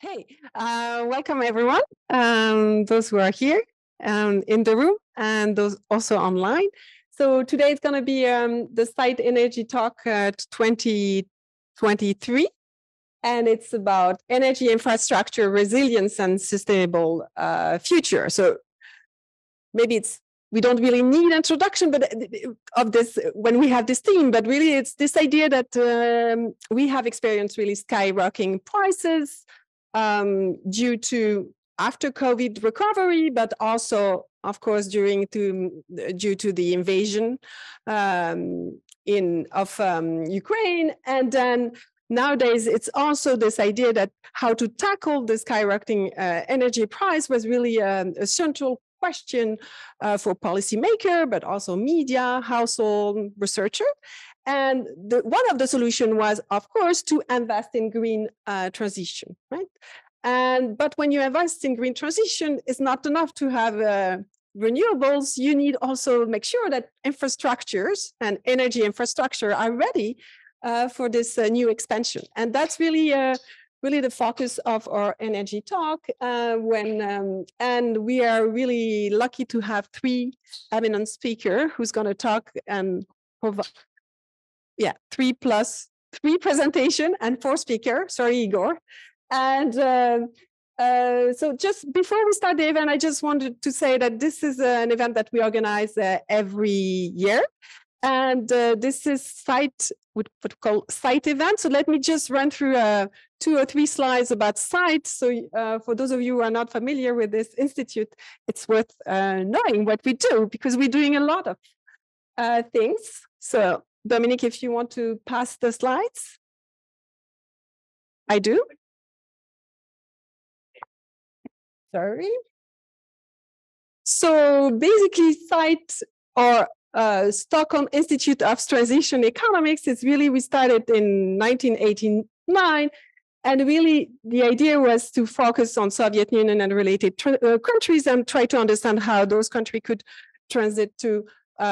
Hey, welcome everyone, those who are here in the room and those also online. So today is going to be the Site Energy Talk 2023, and it's about energy infrastructure, resilience, and sustainable future. So maybe we don't really need introduction, but of this when we have this theme. But really, it's this idea that we have experienced really skyrocketing prices due to after COVID recovery, but also, of course, due to the invasion of Ukraine, and then. Nowadays, it's also this idea that how to tackle the skyrocketing energy price was really a central question for policymaker, but also media, household, researcher. And one of the solutions was, of course, to invest in green transition, right? But when you invest in green transition, it's not enough to have renewables. You need also make sure that infrastructures and energy infrastructure are ready for this new expansion. And that's really the focus of our energy talk. And we are really lucky to have three eminent speakers who's going to talk and provide, 3 plus 3 presentation and 4 speaker. Sorry, Igor. And so just before we start the event, I just wanted to say that this is an event that we organize every year. And this is what we call site event. So let me just run through 2 or 3 slides about site. So for those of you who are not familiar with this institute, it's worth knowing what we do, because we're doing a lot of things. So Dominique, if you want to pass the slides. I do. Sorry. So basically site or Stockholm Institute of Transition Economics is really, we started in 1989, and really the idea was to focus on Soviet Union and related countries and try to understand how those countries could transit to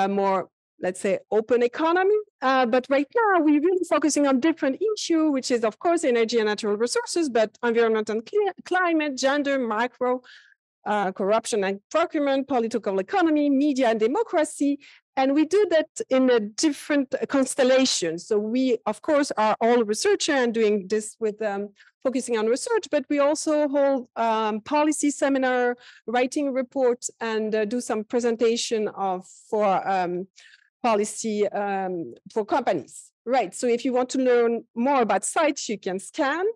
more, let's say, open economy. But right now we're really focusing on different issues, which is of course energy and natural resources, but environment and climate, gender, macro, corruption and procurement, political economy, media and democracy. And we do that in a different constellation. So we, of course, are all researchers and doing this with focusing on research, but we also hold policy seminar, writing reports, and do some presentation for policy for companies. Right, so if you want to learn more about sites, you can scan.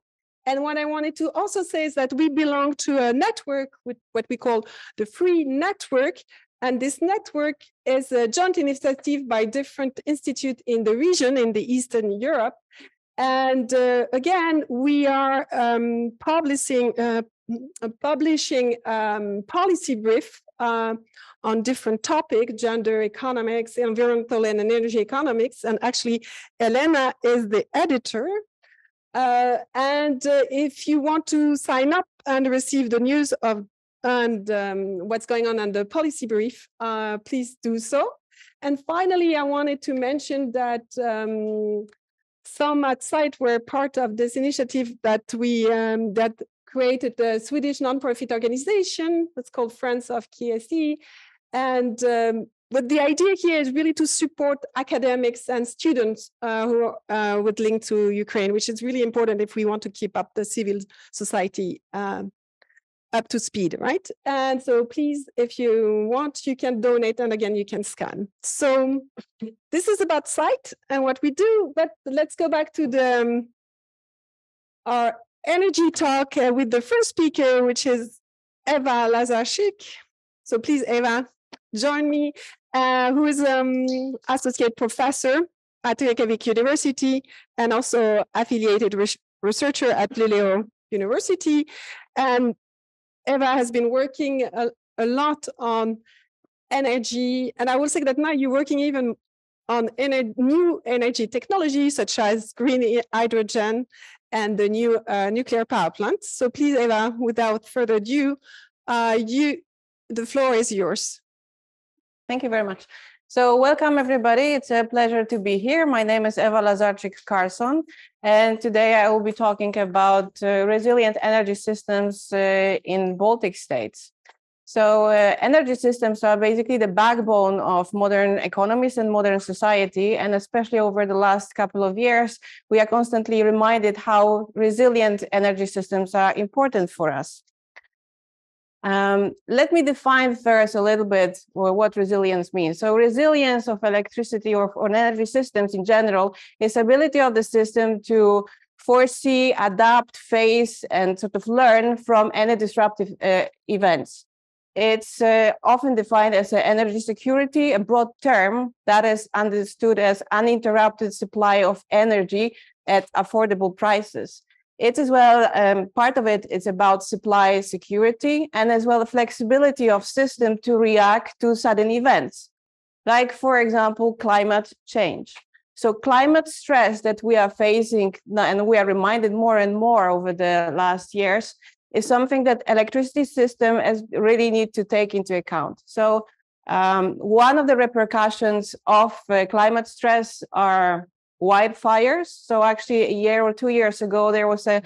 And what I wanted to also say is that we belong to a network with what we call the Free Network. And this network is a joint initiative by different institutes in the region, in the Eastern Europe. And again, we are publishing policy brief on different topics, gender economics, environmental and energy economics. And actually, Elena is the editor. If you want to sign up and receive the news of what's going on the policy brief, please do so. And finally, I wanted to mention that some at site were part of this initiative that we that created a Swedish nonprofit organization that's called Friends of KSE. And but the idea here is really to support academics and students who would link to Ukraine, which is really important if we want to keep up the civil society up to speed, right? And so please, if you want, you can donate, and again, you can scan. So this is about site and what we do, but let's go back to our energy talk with the first speaker, which is Ewa Lazarczyk. So please, Ewa, join me, who is associate professor at Reykjavik University and also affiliated researcher at Luleå University. And Ewa has been working a lot on energy, and I will say that now you're working even on new energy technology, such as green hydrogen and the new nuclear power plants. So please, Ewa, without further ado, the floor is yours. Thank you very much. So welcome everybody. It's a pleasure to be here. My name is Ewa Lazarczyk Carlson, and today I will be talking about resilient energy systems in Baltic states. So energy systems are basically the backbone of modern economies and modern society. And especially over the last couple of years, we are constantly reminded how resilient energy systems are important for us. Let me define first a little bit what resilience means. So resilience of electricity or energy systems in general is ability of the system to foresee, adapt, face, and sort of learn from any disruptive events. It's often defined as energy security, a broad term that is understood as uninterrupted supply of energy at affordable prices. It as well, part of it is about supply security and as well the flexibility of system to react to sudden events, like, for example, climate change. So climate stress that we are facing, and we are reminded more and more over the last years, is something that electricity system really need to take into account. So one of the repercussions of climate stress are wildfires. So actually a year or 2 years ago, there was a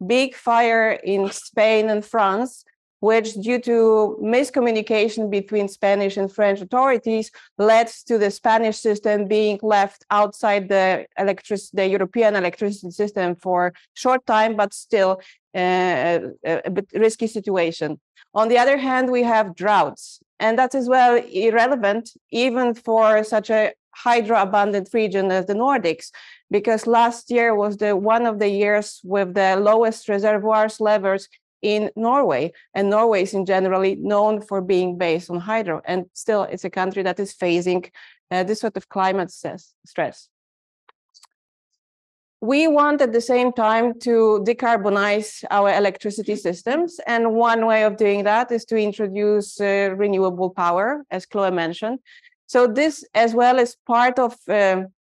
big fire in Spain and France, which due to miscommunication between Spanish and French authorities led to the Spanish system being left outside the European electricity system for a short time, but still a bit risky situation. On the other hand, we have droughts, and that is well irrelevant even for such a hydro-abundant region as the Nordics, because last year was one of the years with the lowest reservoirs levels in Norway, and Norway is in generally known for being based on hydro, and still it's a country that is facing this sort of climate stress. We want at the same time to decarbonize our electricity systems, and one way of doing that is to introduce renewable power, as Chloe mentioned. So this as well is part of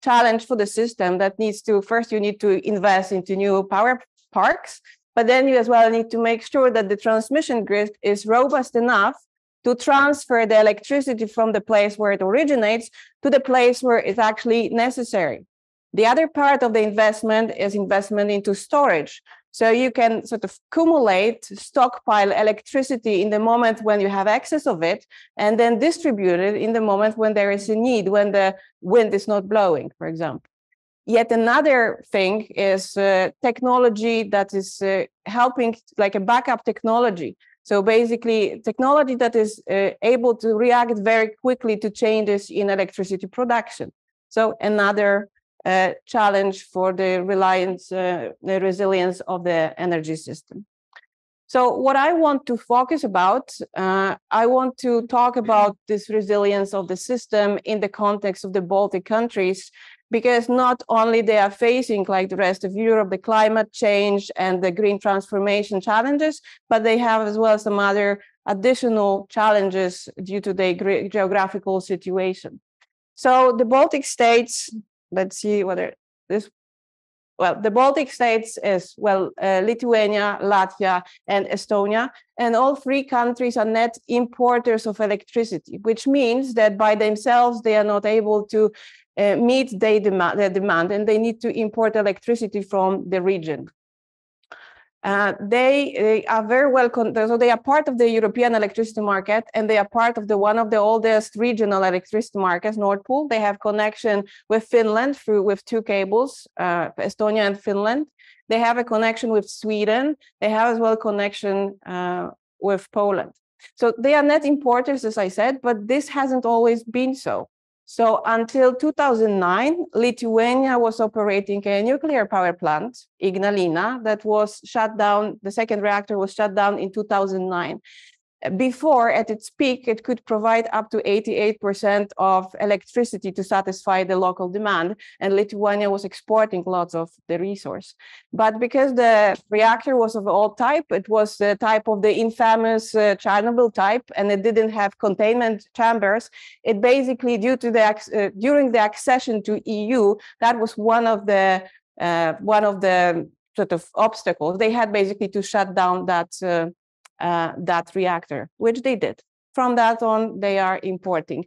challenge for the system that needs to, first you need to invest into new power parks, but then you as well need to make sure that the transmission grid is robust enough to transfer the electricity from the place where it originates to the place where it's actually necessary. The other part of the investment is investment into storage. So you can sort of accumulate, stockpile electricity in the moment when you have excess of it, and then distribute it in the moment when there is a need, when the wind is not blowing, for example. Yet another thing is technology that is helping, like a backup technology. So basically, technology that is able to react very quickly to changes in electricity production. So another challenge for the resilience of the energy system. So what I want to focus about, I want to talk about this resilience of the system in the context of the Baltic countries, because not only they are facing, like the rest of Europe, the climate change and the green transformation challenges, but they have as well some other additional challenges due to their geographical situation. So the Baltic states, let's see whether this, well, the Baltic states is, well, Lithuania, Latvia, and Estonia, and all three countries are net importers of electricity, which means that by themselves, they are not able to meet their demand, and they need to import electricity from the region. They are very well, so they are part of the European electricity market, and they are part of one of the oldest regional electricity markets, Nord Pool. They have connection with Finland with two cables, Estonia and Finland. They have a connection with Sweden. They have as well connection with Poland. So they are net importers, as I said, but this hasn't always been so. So until 2009, Lithuania was operating a nuclear power plant, Ignalina, that was shut down. The second reactor was shut down in 2009. Before, at its peak, it could provide up to 88% of electricity to satisfy the local demand, and Lithuania was exporting lots of the resource. But because the reactor was of old type, it was the type of the infamous Chernobyl type, and it didn't have containment chambers. It basically, due to the during the accession to EU, that was one of the sort of obstacles. They had basically to shut down that reactor, which they did. From that on, they are importing.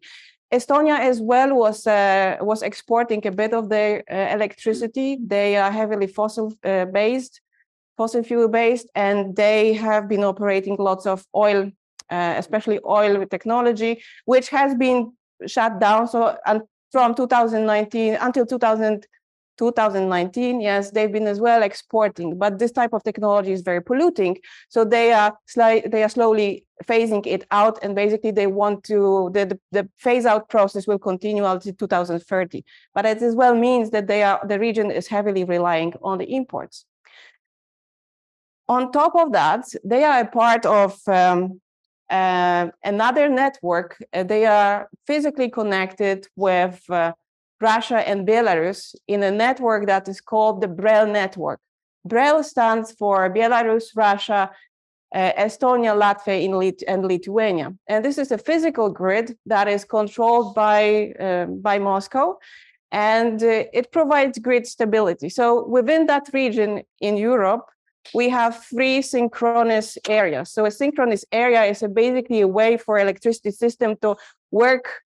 Estonia as well was exporting a bit of their electricity. They are heavily fossil fuel based, and they have been operating lots of oil, especially oil technology, which has been shut down. So from 2019 until 2019, yes, they've been as well exporting, but this type of technology is very polluting. So they are slowly phasing it out, and basically they want to, the phase out process will continue until 2030. But it as well means that the region is heavily relying on the imports. On top of that, they are a part of another network. They are physically connected with Russia and Belarus in a network that is called the BREL network. BREL stands for Belarus, Russia, Estonia, Latvia, and Lithuania. And this is a physical grid that is controlled by Moscow, and it provides grid stability. So within that region in Europe, we have 3 synchronous areas. So a synchronous area is basically a way for electricity system to work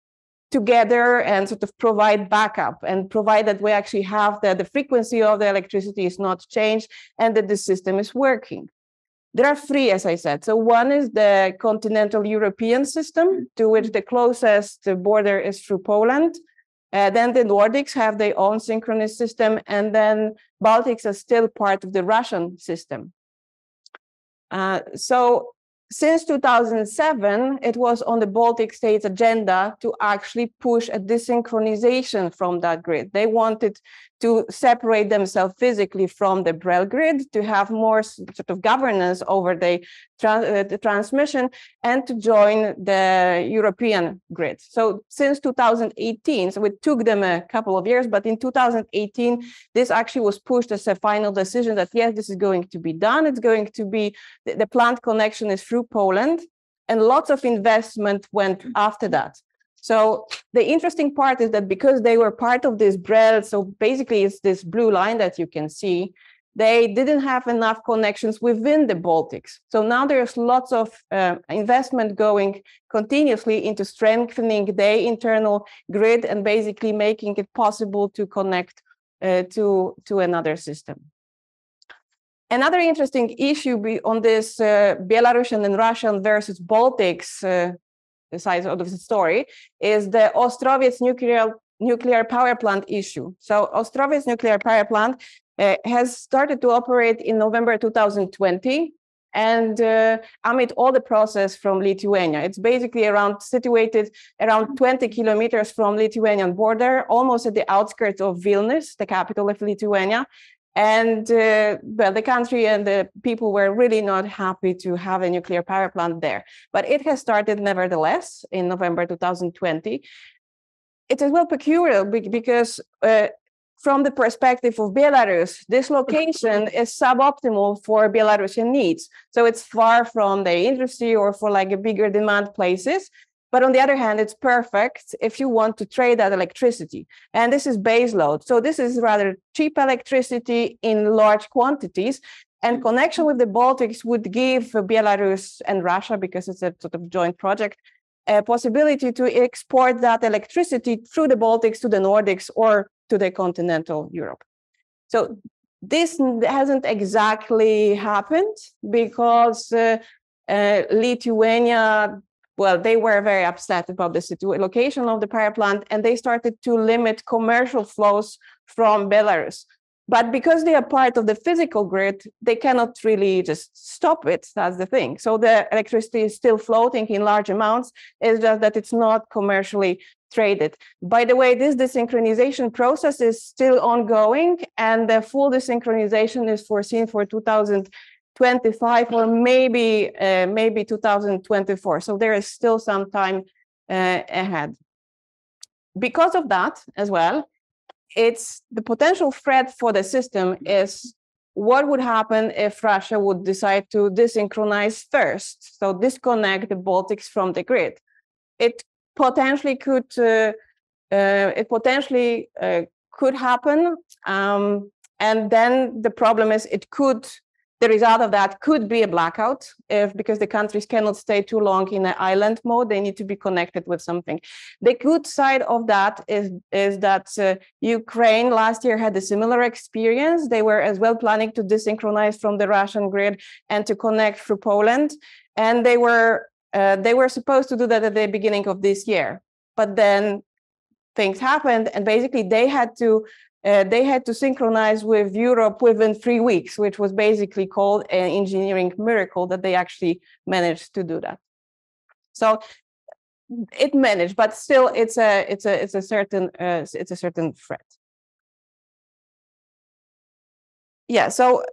together and sort of provide backup, and provide that we actually have the frequency of the electricity is not changed and that the system is working. There are 3, as I said. So one is the continental European system, to which the closest border is through Poland. Then the Nordics have their own synchronous system, and then Baltics are still part of the Russian system. So since 2007, it was on the Baltic states' agenda to actually push a desynchronization from that grid. They wanted to separate themselves physically from the BREL grid, to have more sort of governance over the transmission, and to join the European grid. So since 2018, so it took them a couple of years, but in 2018, this actually was pushed as a final decision that, yes, this is going to be done. It's going to be, the plant connection is through Poland, and lots of investment went after that. So the interesting part is that because they were part of this BREL, so basically it's this blue line that you can see, they didn't have enough connections within the Baltics. So now there's lots of investment going continuously into strengthening their internal grid and basically making it possible to connect to another system. Another interesting issue on this Belarusian and Russian versus Baltics the size of the story is the Ostrovets nuclear power plant issue. So Ostrovets nuclear power plant has started to operate in November 2020, and amid all the process from Lithuania. It's basically situated around 20 kilometers from Lithuanian border, almost at the outskirts of Vilnius, the capital of Lithuania. And well, the country and the people were really not happy to have a nuclear power plant there. But it has started nevertheless in November 2020. It is well peculiar because from the perspective of Belarus, this location is suboptimal for Belarusian needs. So it's far from the industry or for like a bigger demand places. But on the other hand, it's perfect if you want to trade that electricity. And this is base load. So this is rather cheap electricity in large quantities. And connection with the Baltics would give Belarus and Russia, because it's a sort of joint project, a possibility to export that electricity through the Baltics to the Nordics or to the continental Europe. So this hasn't exactly happened because Lithuania, well, they were very upset about the location of the power plant, and they started to limit commercial flows from Belarus. But because they are part of the physical grid, they cannot really just stop it. That's the thing. So the electricity is still floating in large amounts. It's just that it's not commercially traded. By the way, this desynchronization process is still ongoing, and the full desynchronization is foreseen for 2025 or maybe 2024. So there is still some time ahead. Because of that as well, it's the potential threat for the system is what would happen if Russia would decide to desynchronize first, so disconnect the Baltics from the grid. It potentially could happen, and then the problem is it could The result of that could be a blackout because the countries cannot stay too long in an island mode. They need to be connected with something. The good side of that is that Ukraine last year had a similar experience. They were as well planning to desynchronize from the Russian grid and to connect through Poland. And they were supposed to do that at the beginning of this year. But then things happened, and basically they had to synchronize with Europe within 3 weeks, which was basically called an engineering miracle that they actually managed to do that. So it managed, but still it's a certain threat. Yeah. So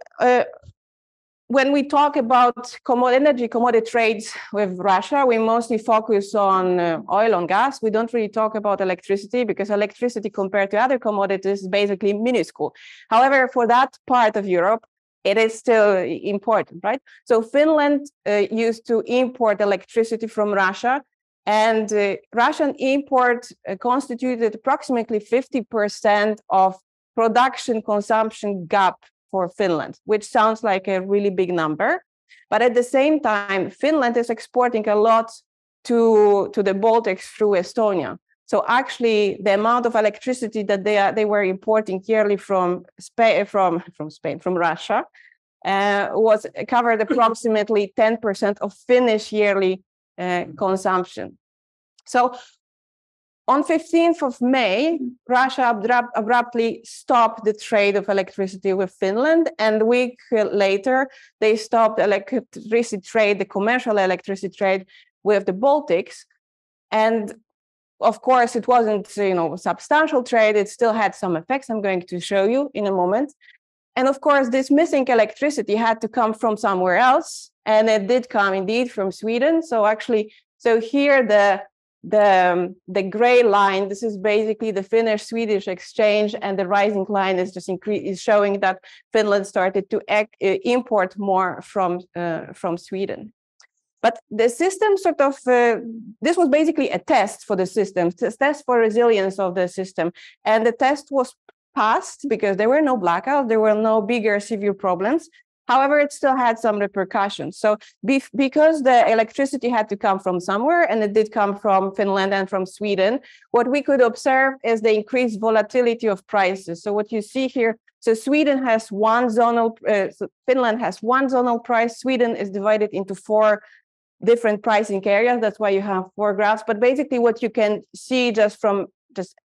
when we talk about energy commodity trades with Russia, we mostly focus on oil and gas. We don't really talk about electricity because electricity compared to other commodities is basically minuscule. However, for that part of Europe, it is still important, right? So Finland used to import electricity from Russia, and Russian import constituted approximately 50% of production consumption gap for Finland, which sounds like a really big number. But at the same time, Finland is exporting a lot to the Baltics through Estonia. So actually, the amount of electricity that they were importing yearly from Russia was covered approximately 10% of Finnish yearly consumption. So on 15th of May, Russia abruptly stopped the trade of electricity with Finland, and a week later, they stopped electricity trade, the commercial electricity trade with the Baltics. And of course, it wasn't, substantial trade. It still had some effects. I'm going to show you in a moment. And of course, this missing electricity had to come from somewhere else, and it did come indeed from Sweden. So here the gray line, this is basically the Finnish-Swedish exchange, and the rising line is just is showing that Finland started to import more from Sweden. But the system this was basically a test for the system, test for resilience of the system, and the test was passed because there were no blackouts, there were no bigger severe problems. However, it still had some repercussions. So because the electricity had to come from somewhere, and it did come from Finland and from Sweden, what we could observe is the increased volatility of prices. So what you see here, so Sweden has Finland has one zonal price. Sweden is divided into 4 different pricing areas. That's why you have 4 graphs. But basically what you can see just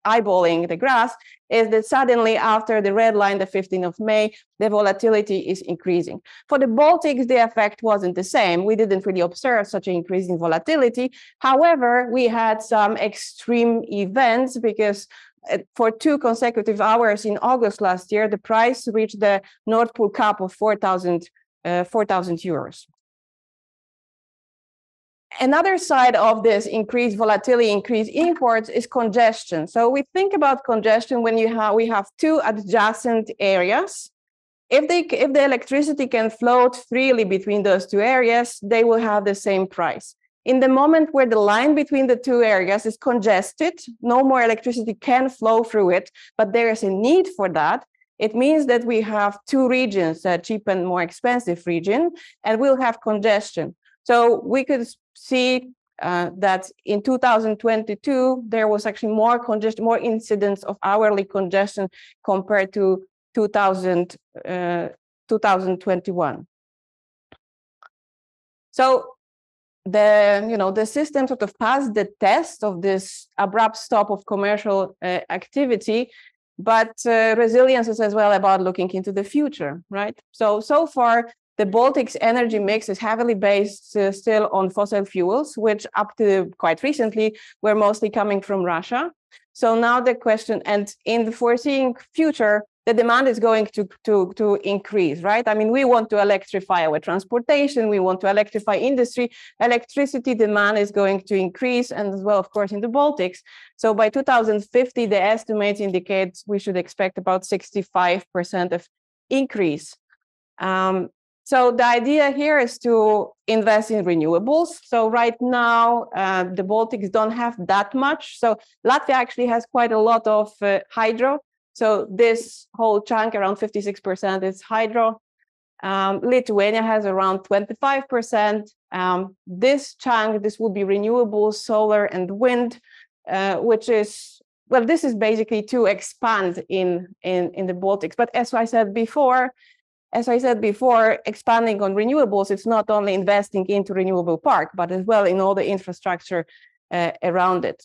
eyeballing the graphs is that suddenly after the red line, the 15th of May, the volatility is increasing. For the Baltics, the effect wasn't the same. We didn't really observe such an increase in volatility. However, we had some extreme events because for 2 consecutive hours in August last year, the price reached the Nord Pool cap of 4,000 euros. Another side of this increased volatility, increased imports, is congestion. So we think about congestion when we have 2 adjacent areas. If the electricity can float freely between those 2 areas, they will have the same price. In the moment where the line between the 2 areas is congested, no more electricity can flow through it, but there is a need for that. It means that we have 2 regions, a cheap and more expensive region, and we'll have congestion. So we could see that in 2022, there was actually more congestion, more incidents of hourly congestion compared to 2021. So the system sort of passed the test of this abrupt stop of commercial activity, but resilience is as well about looking into the future, right? So far, the Baltic's energy mix is heavily based still on fossil fuels, which up to quite recently were mostly coming from Russia. So now the question, and in the foreseeing future, the demand is going to increase, right? I mean, we want to electrify our transportation, we want to electrify industry. Electricity demand is going to increase, and as well, of course, in the Baltics. So by 2050, the estimates indicate we should expect about 65% of increase. So the idea here is to invest in renewables. So right now, the Baltics don't have that much. So Latvia actually has quite a lot of hydro. So this whole chunk, around 56%, is hydro. Lithuania has around 25%. This chunk, this will be renewable solar and wind, which is, well, this is basically to expand in the Baltics. But as I said before, expanding on renewables, it's not only investing into renewable park, but as well in all the infrastructure around it.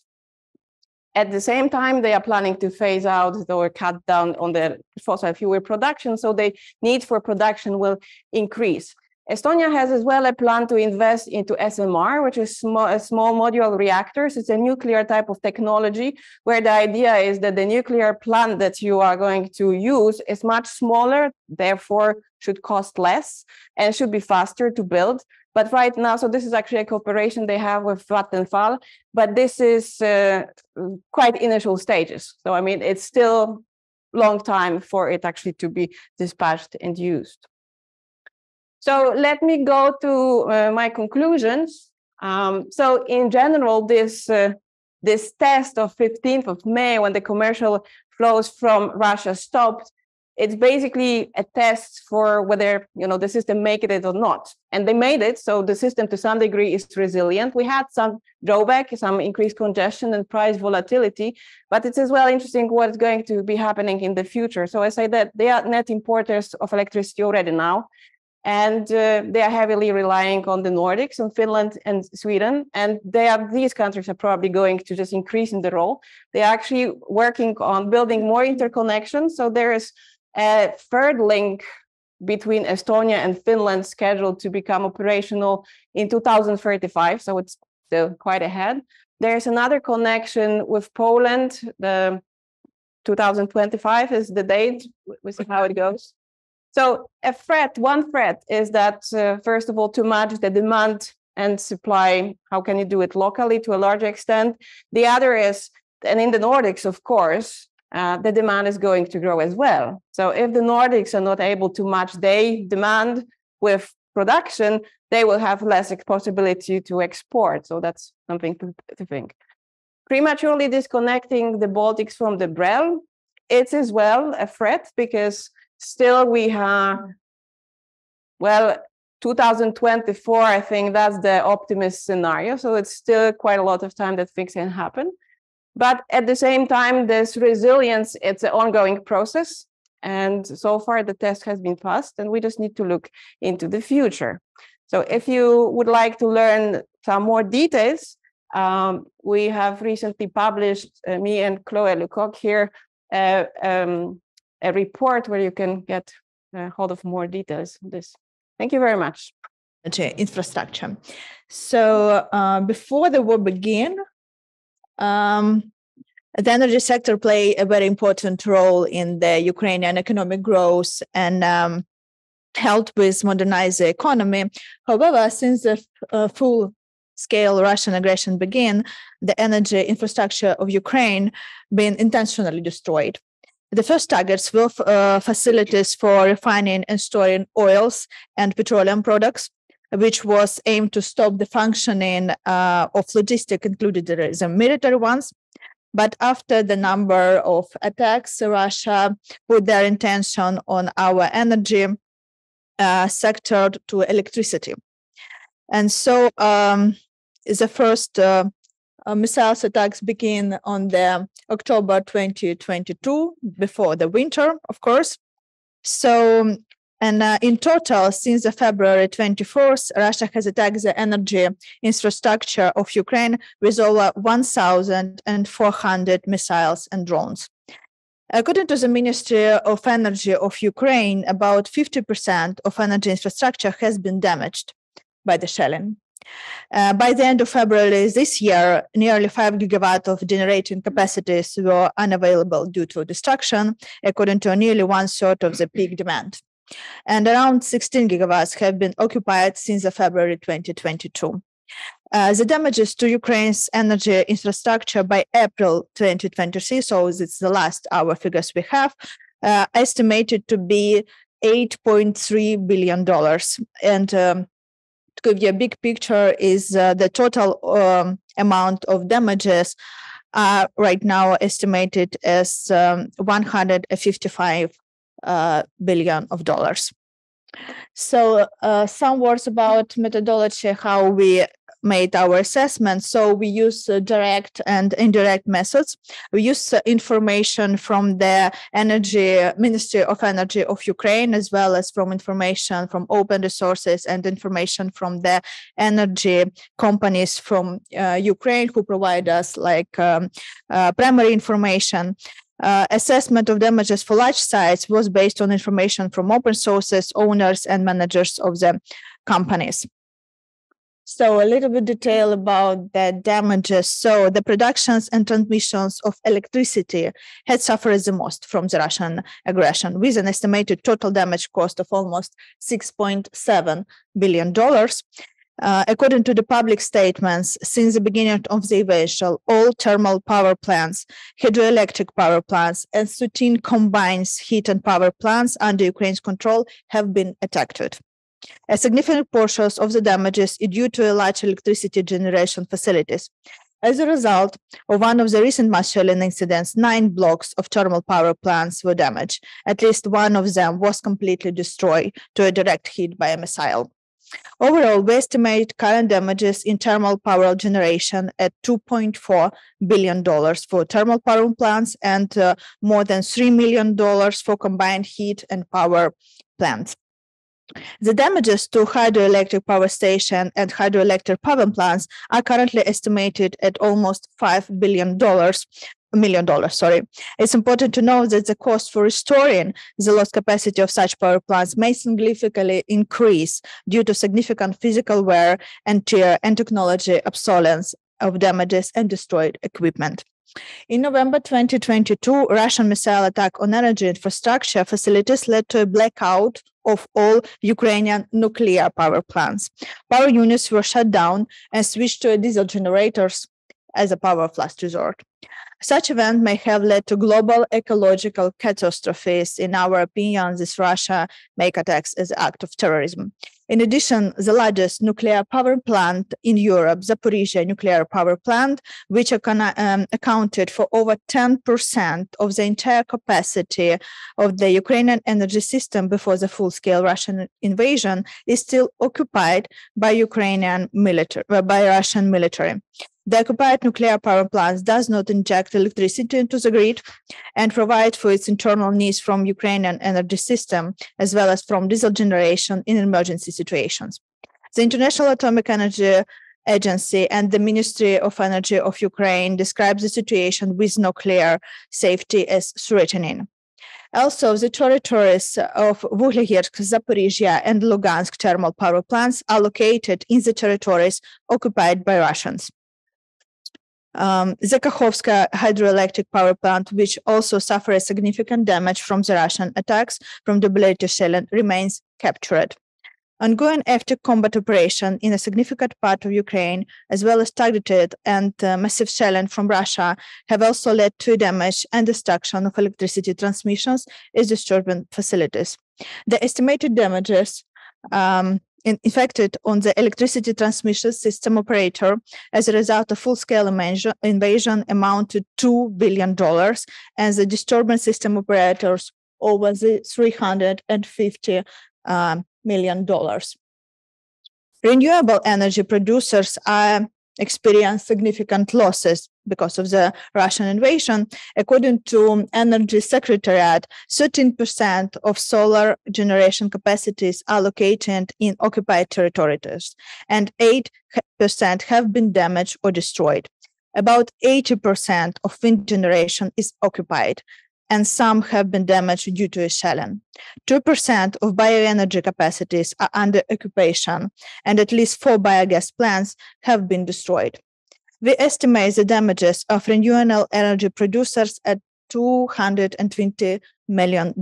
At the same time, they are planning to phase out or cut down on the fossil fuel production, so the need for production will increase. Estonia has as well a plan to invest into SMR, which is small modular reactors. It's a nuclear type of technology where the idea is that the nuclear plant that you are going to use is much smaller, therefore should cost less and should be faster to build. But right now, so this is actually a cooperation they have with Vattenfall, but this is quite initial stages. So, I mean, it's still a long time for it actually to be dispatched and used. So let me go to my conclusions. So in general, this test of 15th of May, when the commercial flows from Russia stopped, it's basically a test for whether, you know, the system make it or not. And they made it, so the system to some degree is resilient. We had some drawback, some increased congestion and price volatility, but it's as well interesting what's going to be happening in the future. So I say that they are net importers of electricity already now, and they are heavily relying on the Nordics, on Finland and Sweden. And these countries are probably going to just increase in the role. They are actually working on building more interconnections. So there is a third link between Estonia and Finland scheduled to become operational in 2035. So it's still quite ahead. There's another connection with Poland. The 2025 is the date. We'll see how it goes. So one threat is that, first of all, to match the demand and supply, how can you do it locally to a large extent? The other is, and in the Nordics, of course, the demand is going to grow as well. So if the Nordics are not able to match their demand with production, they will have less possibility to export. So that's something to think. Prematurely disconnecting the Baltics from the BREL, it's as well a threat, because still we have, well, 2024, I think that's the optimist scenario. So it's still quite a lot of time that things can happen. But at the same time, this resilience, it's an ongoing process. And so far the test has been passed, and we just need to look into the future. So if you would like to learn some more details, we have recently published, me and Chloe Lecoq here, a report where you can get hold of more details on this. Thank you very much. Infrastructure. So before the war began, the energy sector played a very important role in the Ukrainian economic growth and helped with modernize the economy. However, since the full-scale Russian aggression began, the energy infrastructure of Ukraine been intentionally destroyed. The first targets were facilities for refining and storing oils and petroleum products, which was aimed to stop the functioning of logistics, including the military ones. But after the number of attacks, Russia put their intention on our energy sector to electricity. And so the first missiles attacks began on the October 2022, before the winter, of course. So, and in total, since the February 24th, Russia has attacked the energy infrastructure of Ukraine with over 1,400 missiles and drones. According to the Ministry of Energy of Ukraine, about 50% of energy infrastructure has been damaged by the shelling. By the end of February this year, nearly 5 gigawatts of generating capacities were unavailable due to destruction, according to nearly 1/3 of the peak demand. And around 16 gigawatts have been occupied since February 2022. The damages to Ukraine's energy infrastructure by April 2023, so it's the last hour figures we have, estimated to be $8.3 billion. And to give you a big picture is the total amount of damages are right now estimated as $155 billion. So some words about methodology, how we made our assessment. So we use direct and indirect methods. We use information from the Ministry of Energy of Ukraine, as well as from information from open resources and information from the energy companies from Ukraine who provide us primary information. Assessment of damages for large sites was based on information from open sources, owners, and managers of the companies. So a little bit detail about the damages. So the productions and transmissions of electricity had suffered the most from the Russian aggression, with an estimated total damage cost of almost $6.7 billion. According to the public statements, since the beginning of the invasion, all thermal power plants, hydroelectric power plants, and 13 combined heat and power plants under Ukraine's control have been attacked. A significant portion of the damages is due to large electricity generation facilities. As a result of one of the recent mass shelling incidents, 9 blocks of thermal power plants were damaged. At least one of them was completely destroyed to a direct hit by a missile. Overall, we estimate current damages in thermal power generation at $2.4 billion for thermal power plants and more than $3 million for combined heat and power plants. The damages to hydroelectric power station and hydroelectric power plants are currently estimated at almost $5 million. It's important to note that the cost for restoring the lost capacity of such power plants may significantly increase due to significant physical wear and tear and technology obsolescence of damages and destroyed equipment. In November 2022, Russian missile attack on energy infrastructure facilities led to a blackout of all Ukrainian nuclear power plants. Power units were shut down and switched to diesel generators as a power of last resort. Such event may have led to global ecological catastrophes. In our opinion, this Russia make attacks as an act of terrorism. In addition, the largest nuclear power plant in Europe, Zaporizhzhia nuclear power plant, which accounted for over 10% of the entire capacity of the Ukrainian energy system before the full-scale Russian invasion, is still occupied by Russian military. The occupied nuclear power plants does not inject electricity into the grid and provide for its internal needs from Ukrainian energy system, as well as from diesel generation in emergency situations. The International Atomic Energy Agency and the Ministry of Energy of Ukraine describe the situation with nuclear safety as threatening. Also, the territories of Vuhlegirsk, Zaporizhzhia, and Lugansk thermal power plants are located in the territories occupied by Russians. The Kakhovska hydroelectric power plant, which also suffered significant damage from the Russian attacks from the Baltic Sea, remains captured. Ongoing active combat operation in a significant part of Ukraine, as well as targeted and massive shelling from Russia, have also led to damage and destruction of electricity transmissions in disturbed facilities. The estimated damages infected on the electricity transmission system operator as a result of full-scale invasion amounted to $2 billion, and the disturbance system operators over the $350 million. Renewable energy producers experience significant losses because of the Russian invasion. According to Energy Secretariat, 13% of solar generation capacities are located in occupied territories, and 8% have been damaged or destroyed. About 80% of wind generation is occupied, and some have been damaged due to shelling. 2% of bioenergy capacities are under occupation, and at least 4 biogas plants have been destroyed. We estimate the damages of renewable energy producers at $220 million.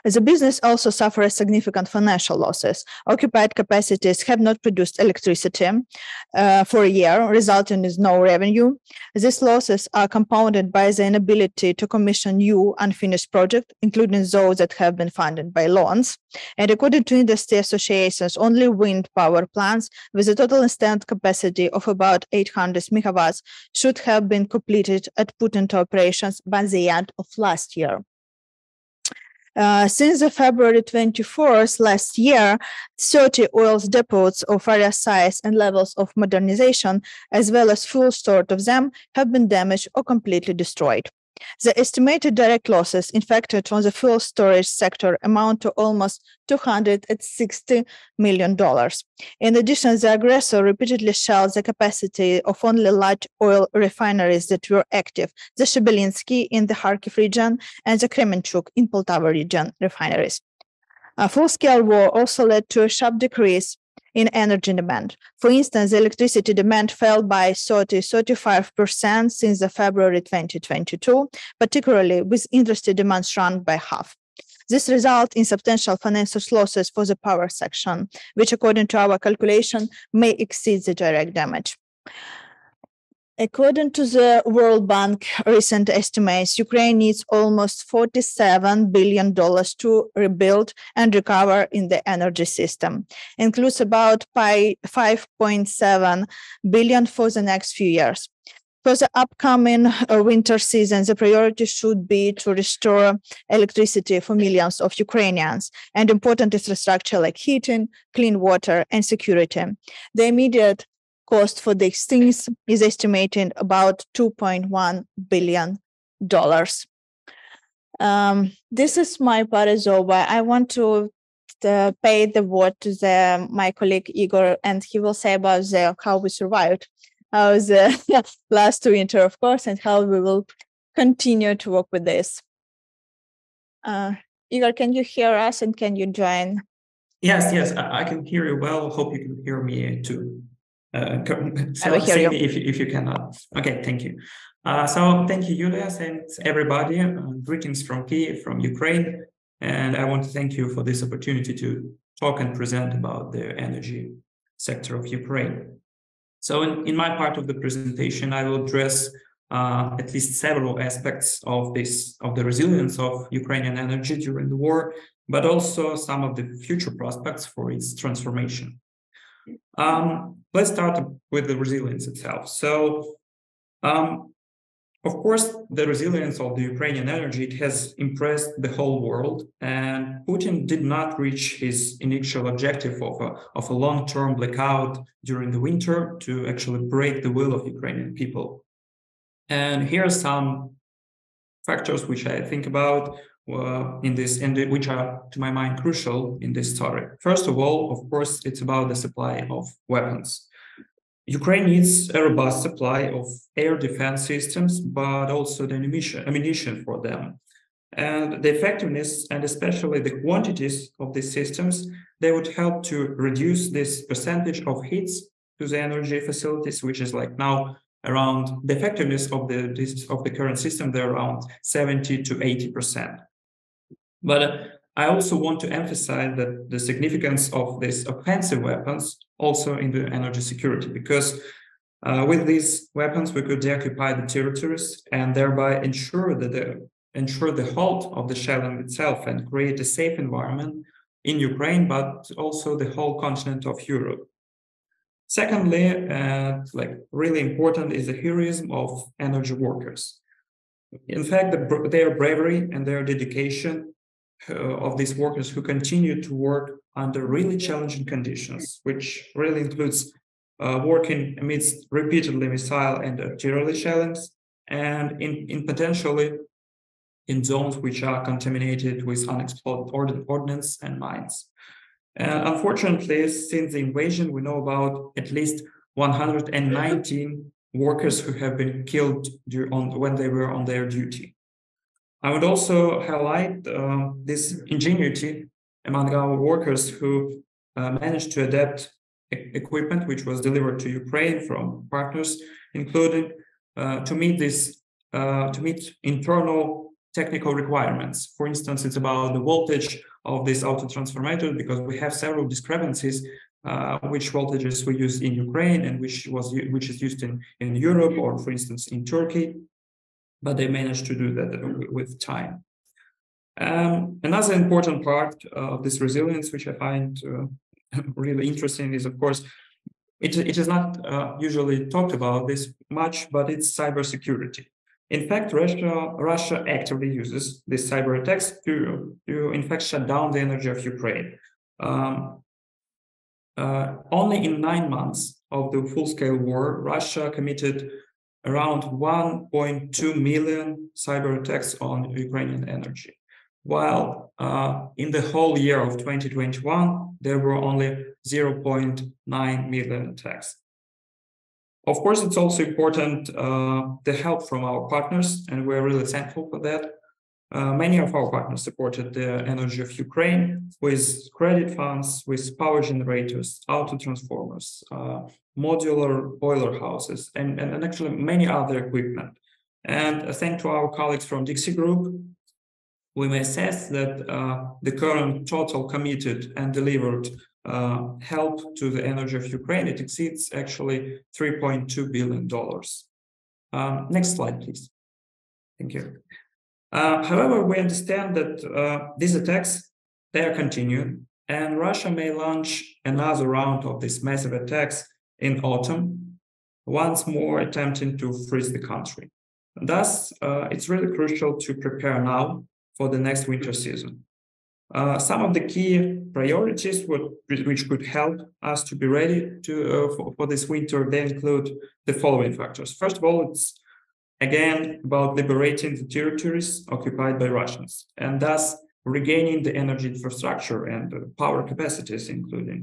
The business also suffers significant financial losses. Occupied capacities have not produced electricity for a year, resulting in no revenue. These losses are compounded by the inability to commission new unfinished projects, including those that have been funded by loans. And according to industry associations, only wind power plants with a total installed capacity of about 800 megawatts should have been completed and put into operations by the end of last year. Since the February 24th last year, 30 oil depots of various size and levels of modernization, as well as full storage of them, have been damaged or completely destroyed. The estimated direct losses inflicted on the fuel storage sector amount to almost $260 million. In addition, the aggressor repeatedly shelled the capacity of only large oil refineries that were active, the Shebelinsky in the Kharkiv region and the Kremenchuk in Poltava region refineries. A full-scale war also led to a sharp decrease in energy demand. For instance, the electricity demand fell by 35% since the February 2022, particularly with industry demand shrunk by half. This results in substantial financial losses for the power section, which according to our calculation may exceed the direct damage. According to the World Bank recent estimates, Ukraine needs almost $47 billion to rebuild and recover in the energy system. Includes about $5.7 billion for the next few years. For the upcoming winter season, the priority should be to restore electricity for millions of Ukrainians and important infrastructure like heating, clean water, and security. The immediate cost for these things is estimated about $2.1 billion. This is my part is over. I want to pay the word to my colleague Igor, and he will say about how we survived the last winter, of course, and how we will continue to work with this. Igor, can you hear us and can you join? Yes, I can hear you well. Hope you can hear me too. I will hear you. If you cannot. Okay, thank you. So thank you, Yulia. Thanks everybody. Greetings from Kyiv, from Ukraine. And I want to thank you for this opportunity to talk and present about the energy sector of Ukraine. So in my part of the presentation, I will address at least several aspects of the resilience of Ukrainian energy during the war, but also some of the future prospects for its transformation. Let's start with the resilience itself. So, of course, the resilience of the Ukrainian energy, it has impressed the whole world, and Putin did not reach his initial objective of a long-term blackout during the winter to actually break the will of Ukrainian people. And here are some factors which I think about which are, to my mind, crucial in this story. First of all, of course, it's about the supply of weapons. Ukraine needs a robust supply of air defense systems, but also the ammunition for them. And the effectiveness, and especially the quantities of these systems, they would help to reduce this percentage of hits to the energy facilities, which is like now around the effectiveness of the current system, they're around 70 to 80%. But I also want to emphasize that the significance of these offensive weapons also in the energy security, because with these weapons we could deoccupy the territories and thereby ensure the halt of the shelling itself and create a safe environment in Ukraine, but also the whole continent of Europe. Secondly, really important is the heroism of energy workers. In fact, their bravery and their dedication of these workers who continue to work under really challenging conditions, which really includes working amidst repeatedly missile and artillery shellings, and in potentially in zones which are contaminated with unexploded ordnance and mines. Unfortunately, since the invasion, we know about at least 119 workers who have been killed when they were on their duty. I would also highlight this ingenuity among our workers who managed to adapt equipment which was delivered to Ukraine from partners, including to meet internal technical requirements. For instance, it's about the voltage of this auto transformator, because we have several discrepancies which voltages we use in Ukraine and which is used in Europe or, for instance, in Turkey. But they managed to do that with time. Another important part of this resilience, which I find really interesting, is, of course, it is not usually talked about this much, but it's cybersecurity. In fact, Russia actively uses these cyber attacks to in fact shut down the energy of Ukraine. Only in 9 months of the full-scale war, Russia committed around 1.2 million cyber attacks on Ukrainian energy, while in the whole year of 2021, there were only 0.9 million attacks. Of course, it's also important the help from our partners, and we're really thankful for that. Many of our partners supported the energy of Ukraine with credit funds, with power generators, auto transformers, modular boiler houses, and actually many other equipment. And thanks to our colleagues from Dixie Group, we may assess that the current total committed and delivered help to the energy of Ukraine, it exceeds actually $3.2 billion. Next slide, please. Thank you. However, we understand that these attacks, they are continuing, and Russia may launch another round of these massive attacks in autumn, once more attempting to freeze the country. Thus, it's really crucial to prepare now for the next winter season. Some of the key priorities which could help us to be ready for this winter, they include the following factors. First of all, it's again about liberating the territories occupied by Russians, and thus regaining the energy infrastructure and power capacities, including.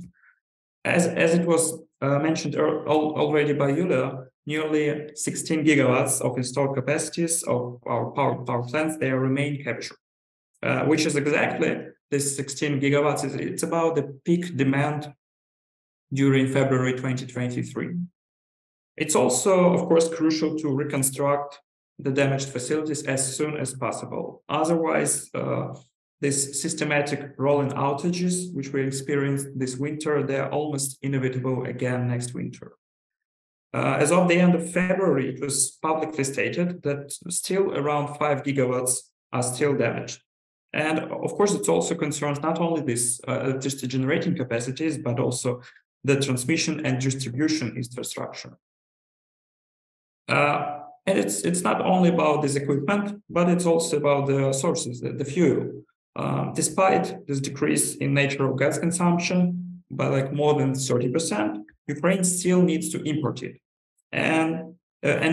As it was mentioned already by Yulia, nearly 16 gigawatts of installed capacities of our power plants, they remain captured, which is exactly this 16 gigawatts. It's about the peak demand during February 2023. It's also, of course, crucial to reconstruct the damaged facilities as soon as possible. Otherwise, these systematic rolling outages, which we experienced this winter, they're almost inevitable again next winter. As of the end of February, it was publicly stated that still around 5 gigawatts are still damaged. And of course, it also concerns not only this electricity generating capacities, but also the transmission and distribution infrastructure. And it's not only about this equipment, but it's also about the sources, the fuel. Despite this decrease in natural gas consumption by like more than 30%, Ukraine still needs to import it. And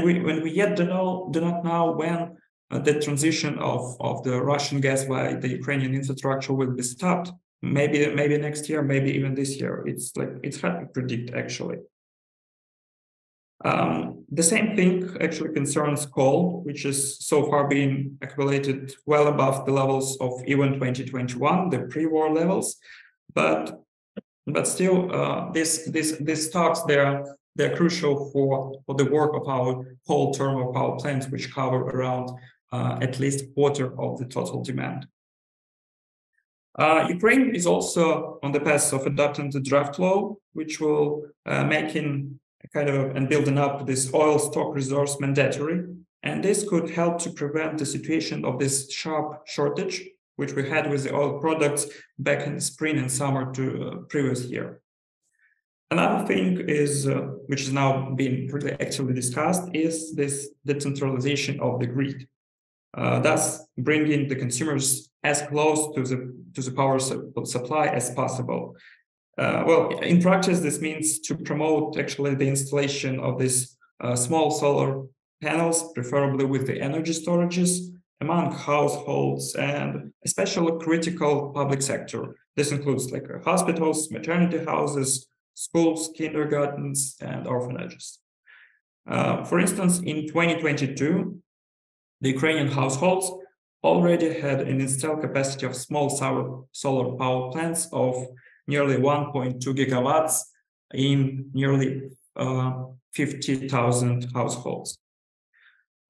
we yet do not know when the transition of the Russian gas via the Ukrainian infrastructure will be stopped. Maybe next year, maybe even this year. It's hard to predict actually. The same thing actually concerns coal, which is so far being accumulated well above the levels of even 2021, the pre-war levels. But still, these stocks, they're crucial for the work of our coal thermal power plants, which cover around at least a quarter of the total demand. Ukraine is also on the path of adopting the draft law, which will making and building up this oil stock resource mandatory. And this could help to prevent the situation of this sharp shortage, which we had with the oil products back in the spring and summer to previous year. Another thing is, which is now being really actively discussed, is this decentralization of the grid, thus bringing the consumers as close to the power supply as possible. Well, in practice, this means to promote actually the installation of these small solar panels, preferably with the energy storages, among households and especially critical public sector. This includes like hospitals, maternity houses, schools, kindergartens, and orphanages. For instance, in 2022, the Ukrainian households already had an installed capacity of small solar power plants of nearly 1.2 gigawatts in nearly 50,000 households.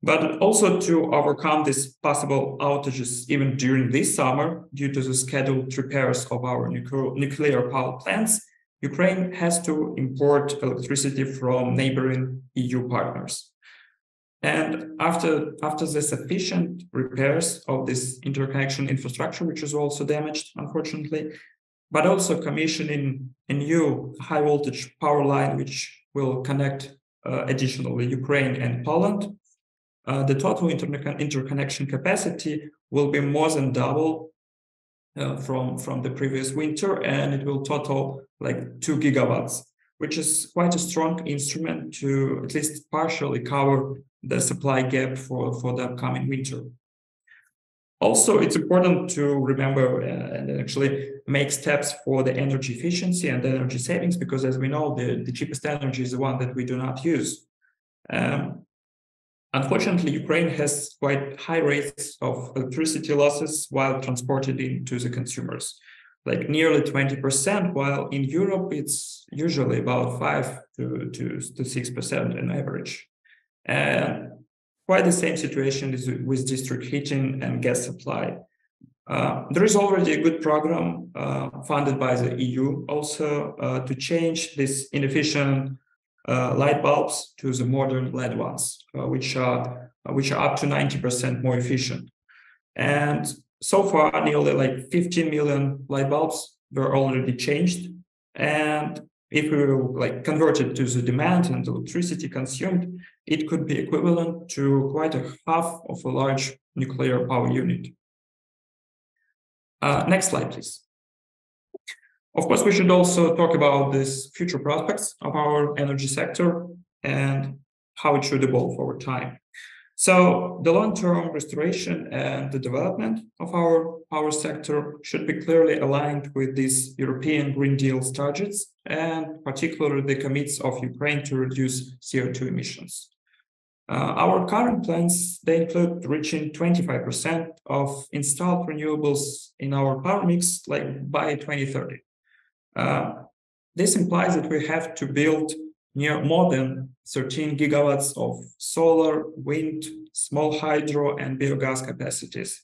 But also to overcome these possible outages even during this summer, due to the scheduled repairs of our nuclear power plants, Ukraine has to import electricity from neighboring EU partners. And after the sufficient repairs of this interconnection infrastructure, which is also damaged, unfortunately, but also commissioning a new high voltage power line, which will connect additionally Ukraine and Poland, the total interconnection capacity will be more than double from the previous winter, and it will total like 2 gigawatts, which is quite a strong instrument to at least partially cover the supply gap for the upcoming winter. Also, it's important to remember and actually make steps for the energy efficiency and energy savings, because as we know, the cheapest energy is the one that we do not use. Unfortunately, Ukraine has quite high rates of electricity losses while transported into the consumers, like nearly 20%, while in Europe, it's usually about 5 to 6% on average. And quite the same situation is with district heating and gas supply. There is already a good program funded by the EU also to change this inefficient light bulbs to the modern LED ones, which are up to 90% more efficient. And so far, nearly like 15 million light bulbs were already changed. And if we will like convert it to the demand and the electricity consumed, it could be equivalent to quite a half of a large nuclear power unit. Next slide, please. Of course, we should also talk about these future prospects of our energy sector and how it should evolve over time. So the long-term restoration and the development of our power sector should be clearly aligned with these European Green Deal's targets, and particularly the commits of Ukraine to reduce CO2 emissions. Our current plans, they include reaching 25% of installed renewables in our power mix like by 2030. This implies that we have to build more than 13 gigawatts of solar, wind, small hydro, and biogas capacities.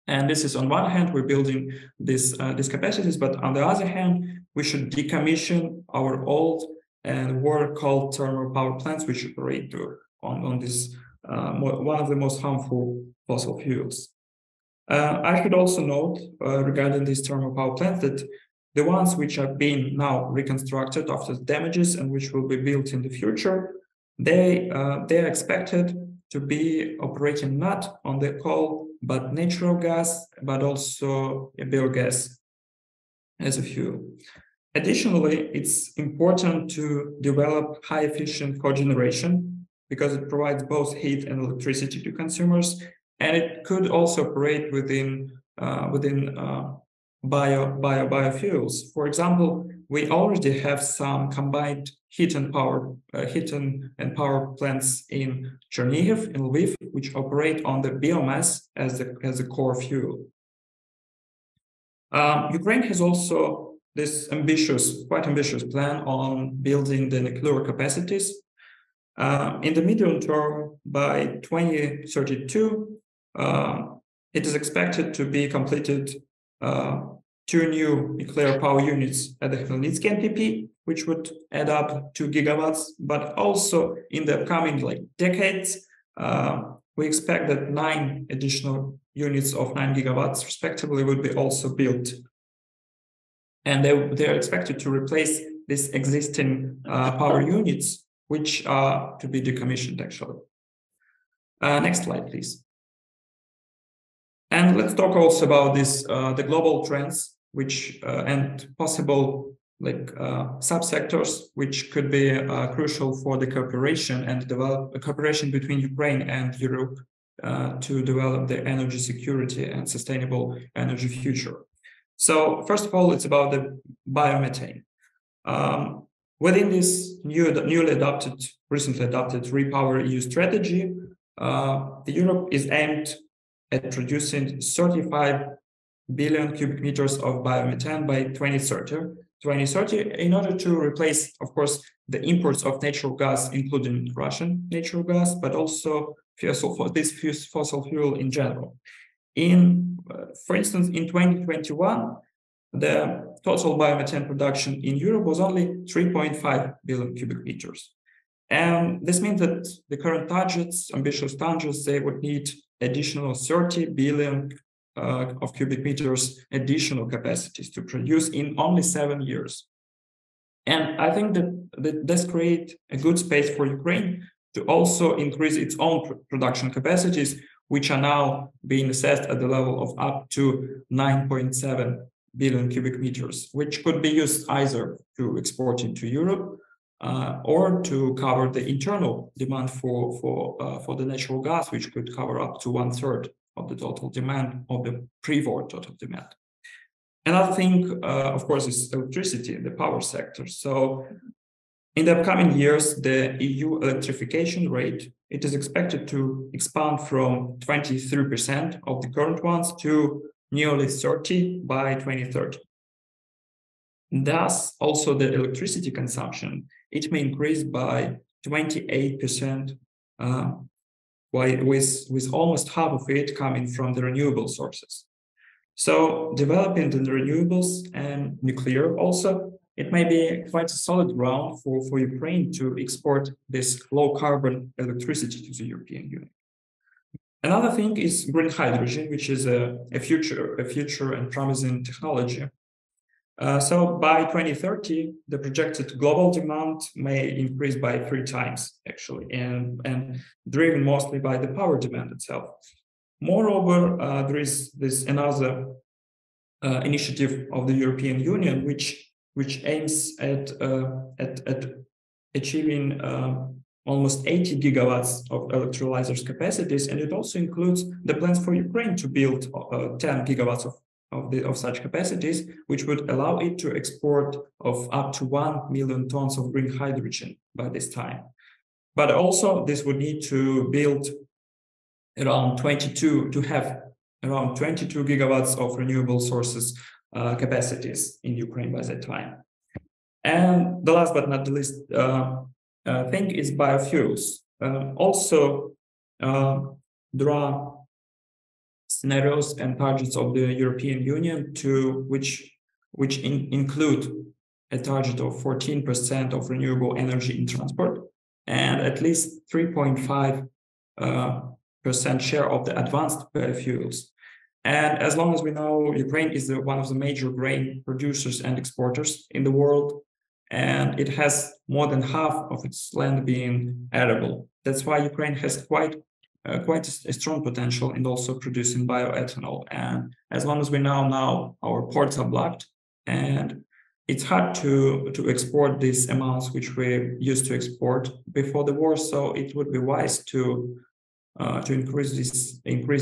And this is on one hand, we're building these capacities, but on the other hand, we should decommission our old and what are called thermal power plants, which operate on this one of the most harmful fossil fuels. I should also note regarding these thermal power plants that the ones which are being now reconstructed after the damages and which will be built in the future, they are expected to be operating not on the coal, but natural gas, but also biogas as a fuel. Additionally, it's important to develop high efficient cogeneration because it provides both heat and electricity to consumers, and it could also operate within biofuels. For example, we already have some combined heat and power plants in Chernihiv, in Lviv, which operate on the biomass as a core fuel. Ukraine has also this quite ambitious plan on building the nuclear capacities. In the medium term, by 2032, it is expected to be completed 2 new nuclear power units at the Khmelnytskyi NPP, which would add up 2 gigawatts. But also in the upcoming decades, we expect that 9 additional units of 9 gigawatts, respectively, would be also built. And they are expected to replace these existing power units, which are to be decommissioned, actually. Next slide, please. And let's talk also about this, the global trends, which and possible subsectors, which could be crucial for the cooperation and develop a cooperation between Ukraine and Europe to develop the energy security and sustainable energy future. So first of all, it's about the biomethane. Within this recently adopted REPowerEU strategy, Europe is aimed at producing 35 billion cubic meters of biomethane by 2030 in order to replace, of course, the imports of natural gas, including Russian natural gas, but also this fossil fuel in general. For instance, in 2021, the total biomethane production in Europe was only 3.5 billion cubic meters. And this means that the current targets, ambitious targets, they would need additional 30 billion of cubic meters additional capacities to produce in only 7 years. And I think that this creates a good space for Ukraine to also increase its own production capacities, which are now being assessed at the level of up to 9.7 billion cubic meters, which could be used either to export into Europe or to cover the internal demand for the natural gas, which could cover up to 1/3 of the total demand of the pre-war total demand. Another thing, of course, is electricity in the power sector. So in the upcoming years, the EU electrification rate, it is expected to expand from 23% of the current ones to nearly 30% by 2030. Thus, also the electricity consumption, it may increase by 28%, with almost half of it coming from the renewable sources. So developing the renewables and nuclear also, it may be quite a solid ground for Ukraine to export this low carbon electricity to the European Union. Another thing is green hydrogen, which is a future and promising technology. So by 2030, the projected global demand may increase by 3 times, actually, and driven mostly by the power demand itself. Moreover, there is this another initiative of the European Union, which aims at achieving almost 80 gigawatts of electrolyzers capacities, and it also includes the plans for Ukraine to build 10 gigawatts of such capacities, which would allow it to export of up to 1 million tons of green hydrogen by this time. But also, this would need to build around 22 gigawatts of renewable sources capacities in Ukraine by that time. And the last but not the least thing is biofuels. Also, there are scenarios and targets of the European Union which include a target of 14% of renewable energy in transport and at least 3.5% share of the advanced biofuels. And as long as we know, Ukraine is one of the major grain producers and exporters in the world, and it has more than half of its land being arable. That's why Ukraine has quite a strong potential in also producing bioethanol. And as long as we know now, our ports are blocked, and it's hard to export these amounts which we used to export before the war. So it would be wise to increase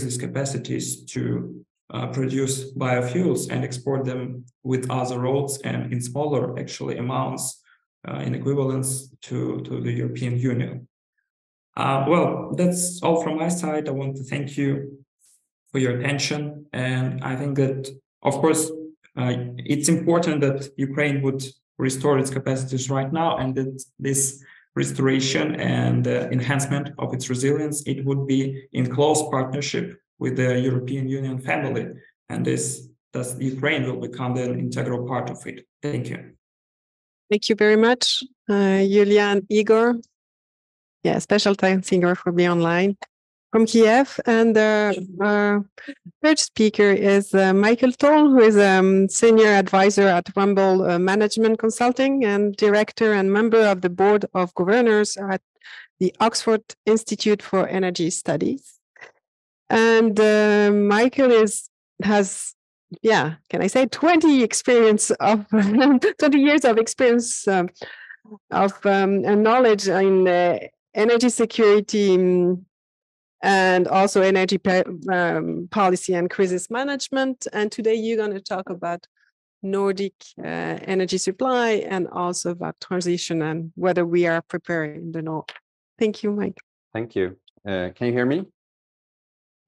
these capacities to produce biofuels and export them with other roads and in smaller actually amounts in equivalence to the European Union. Well, that's all from my side. I want to thank you for your attention. And I think that, of course, it's important that Ukraine would restore its capacities right now, and that this restoration and enhancement of its resilience, it would be in close partnership with the European Union family. And thus Ukraine will become an integral part of it. Thank you. Thank you very much, Yulia and Igor. Yeah, special thanks, Igor, for being online from Kiev. And our third speaker is Michael Toll, who is senior advisor at Rumble Management Consulting and director and member of the board of governors at the Oxford Institute for Energy Studies. And Michael has, can I say 20 years of experience of and knowledge in energy security and also energy policy and crisis management. And today you're going to talk about Nordic energy supply and also about transition and whether we are preparing the North. Thank you, Mike. Thank you. Can you hear me?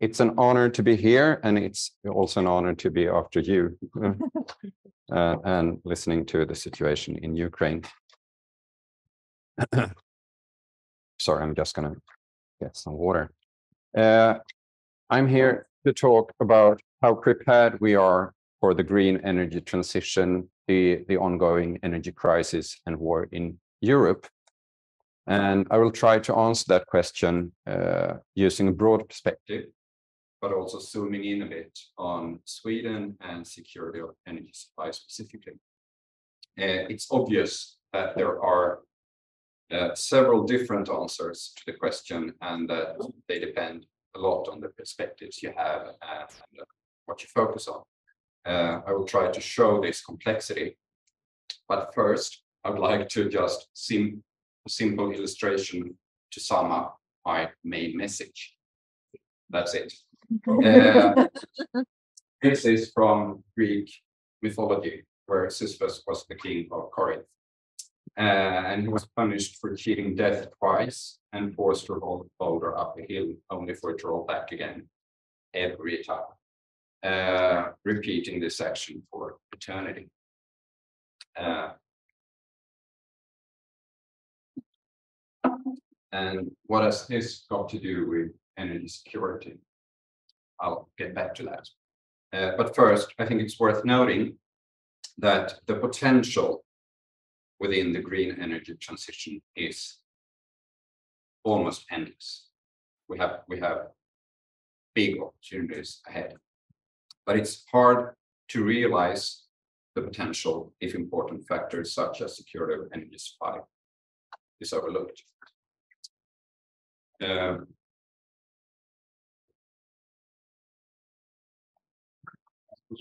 It's an honor to be here, and it's also an honor to be after you and listening to the situation in Ukraine. Sorry, I'm just going to get some water. I'm here to talk about how prepared we are for the green energy transition, the ongoing energy crisis and war in Europe. And I will try to answer that question using a broad perspective, but also zooming in a bit on Sweden and security of energy supply specifically. It's obvious that there are several different answers to the question, and that they depend a lot on the perspectives you have and what you focus on. I will try to show this complexity, but first I would like to just a simple illustration to sum up my main message. That's it. This is from Greek mythology, where Sisyphus was the king of Corinth. And he was punished for cheating death twice and forced to roll the boulder up a hill, only for it to roll back again every time, repeating this action for eternity. And what has this got to do with energy security? I'll get back to that. But first, I think it's worth noting that the potential within the green energy transition is almost endless. We have big opportunities ahead, but it's hard to realize the potential if important factors such as security of energy supply is overlooked.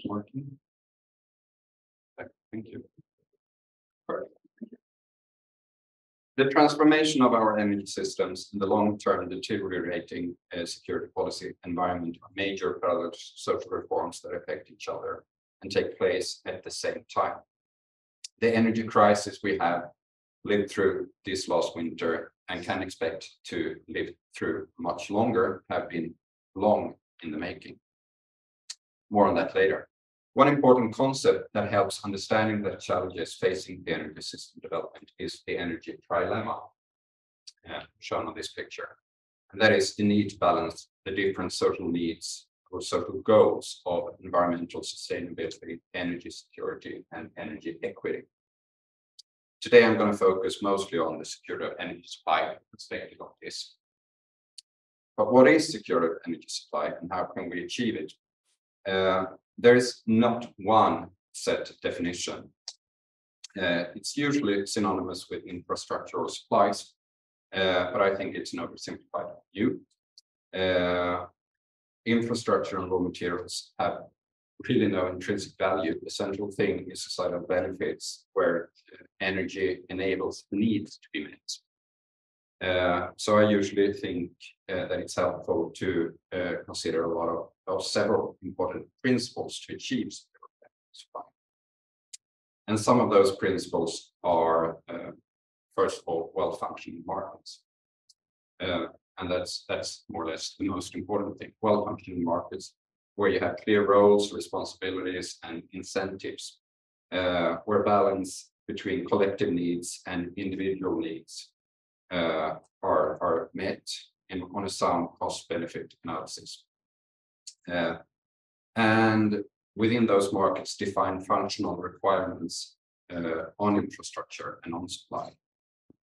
Working. Thank you. Perfect. The transformation of our energy systems in the long-term deteriorating security policy environment are major parallel social reforms that affect each other and take place at the same time. The energy crisis we have lived through this last winter and can expect to live through much longer have been long in the making. More on that later. One important concept that helps understanding the challenges facing the energy system development is the energy trilemma, shown on this picture. And that is the need to balance the different social needs or social goals of environmental sustainability, energy security, and energy equity. Today, I'm going to focus mostly on the security of energy supply perspective of this. But what is security of energy supply and how can we achieve it? There is not one set definition. It's usually synonymous with infrastructure or supplies, but I think it's an oversimplified view. Infrastructure and raw materials have really no intrinsic value. The central thing is societal benefits where energy enables needs to be met. So I usually think that it's helpful to consider a lot of several important principles to achieve supply. And some of those principles are, first of all, well-functioning markets. And that's more or less the most important thing. Well-functioning markets where you have clear roles, responsibilities, and incentives, where balance between collective needs and individual needs are met on a sound cost-benefit analysis. And within those markets, define functional requirements on infrastructure and on supply,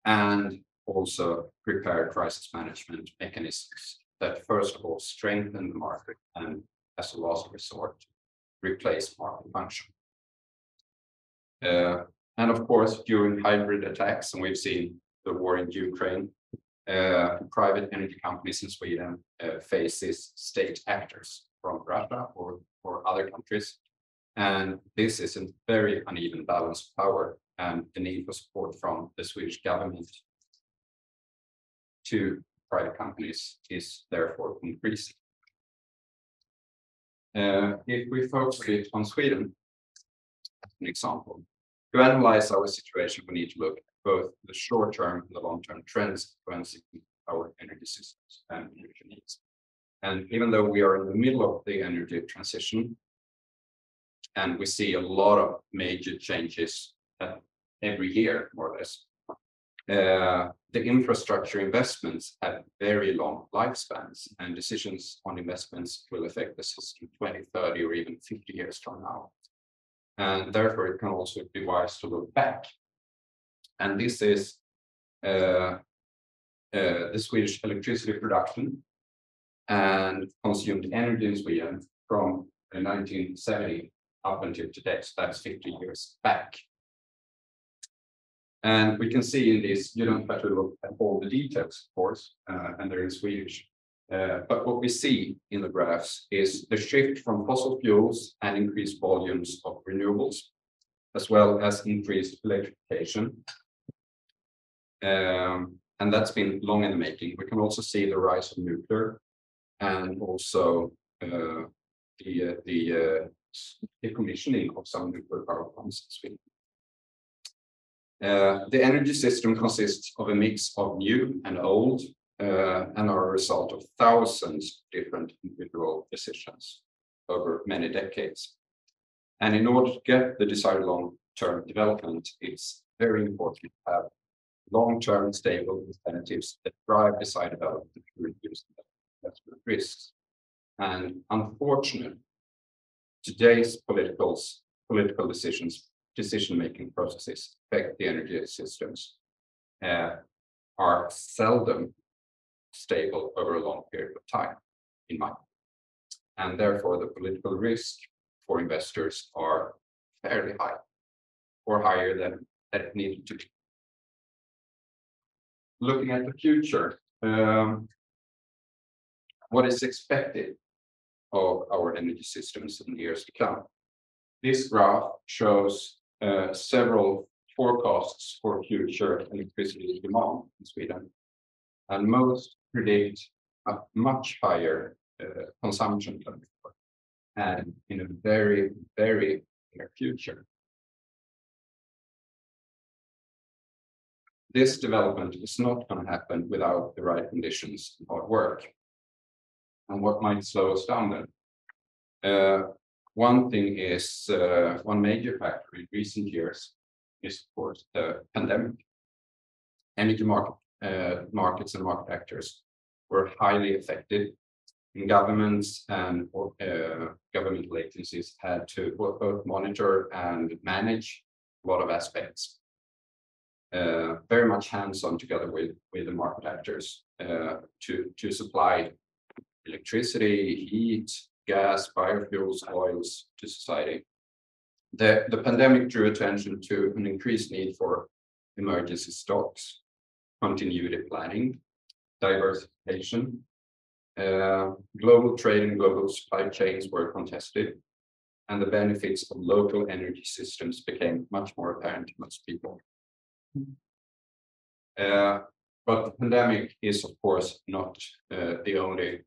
and also prepare crisis management mechanisms that first of all strengthen the market and as a last resort replace market function. And of course, during hybrid attacks, and we've seen the war in Ukraine, private energy companies in Sweden faces state actors from Russia or other countries. And this is a very uneven balance of power, and the need for support from the Swedish government to private companies is therefore increasing. If we focus a bit on Sweden, as an example, to analyze our situation, we need to look at both the short-term and the long-term trends influencing our energy systems and energy needs. And even though we are in the middle of the energy transition, and we see a lot of major changes every year, more or less, the infrastructure investments have very long lifespans, and decisions on investments will affect the system 20, 30, or even 50 years from now. And therefore, it can also be wise to look back. And this is the Swedish electricity production and consumed energy in Sweden from 1970 up until today. So that's 50 years back. And we can see in this, you don't have to look at all the details, of course, and they're in Swedish. But what we see in the graphs is the shift from fossil fuels and increased volumes of renewables, as well as increased electrification. And that's been long in the making. We can also see the rise of nuclear and also the decommissioning of some nuclear power plants in Sweden. The energy system consists of a mix of new and old and are a result of thousands of different individual decisions over many decades. And in order to get the desired long-term development, it's very important to have long-term stable alternatives that drive desired development to reduce investment risks. And unfortunately, today's political decision-making processes affect the energy systems are seldom stable over a long period of time, in my opinion. And therefore, the political risk for investors are fairly high, or higher than it needed to be. Looking at the future, what is expected of our energy systems in the years to come? This graph shows several forecasts for future electricity demand in Sweden, and most predict a much higher consumption than before, and in a very, very near future. This development is not going to happen without the right conditions and hard work. And what might slow us down then? One thing is, one major factor in recent years is, of course, the pandemic. Energy markets and market actors were highly affected, and governments and governmental agencies had to both monitor and manage a lot of aspects. Very much hands-on together with the market actors to supply electricity, heat, gas, biofuels, oils to society. The pandemic drew attention to an increased need for emergency stocks, continuity planning, diversification. Global trade and global supply chains were contested, and the benefits of local energy systems became much more apparent to most people. But the pandemic is, of course, not the only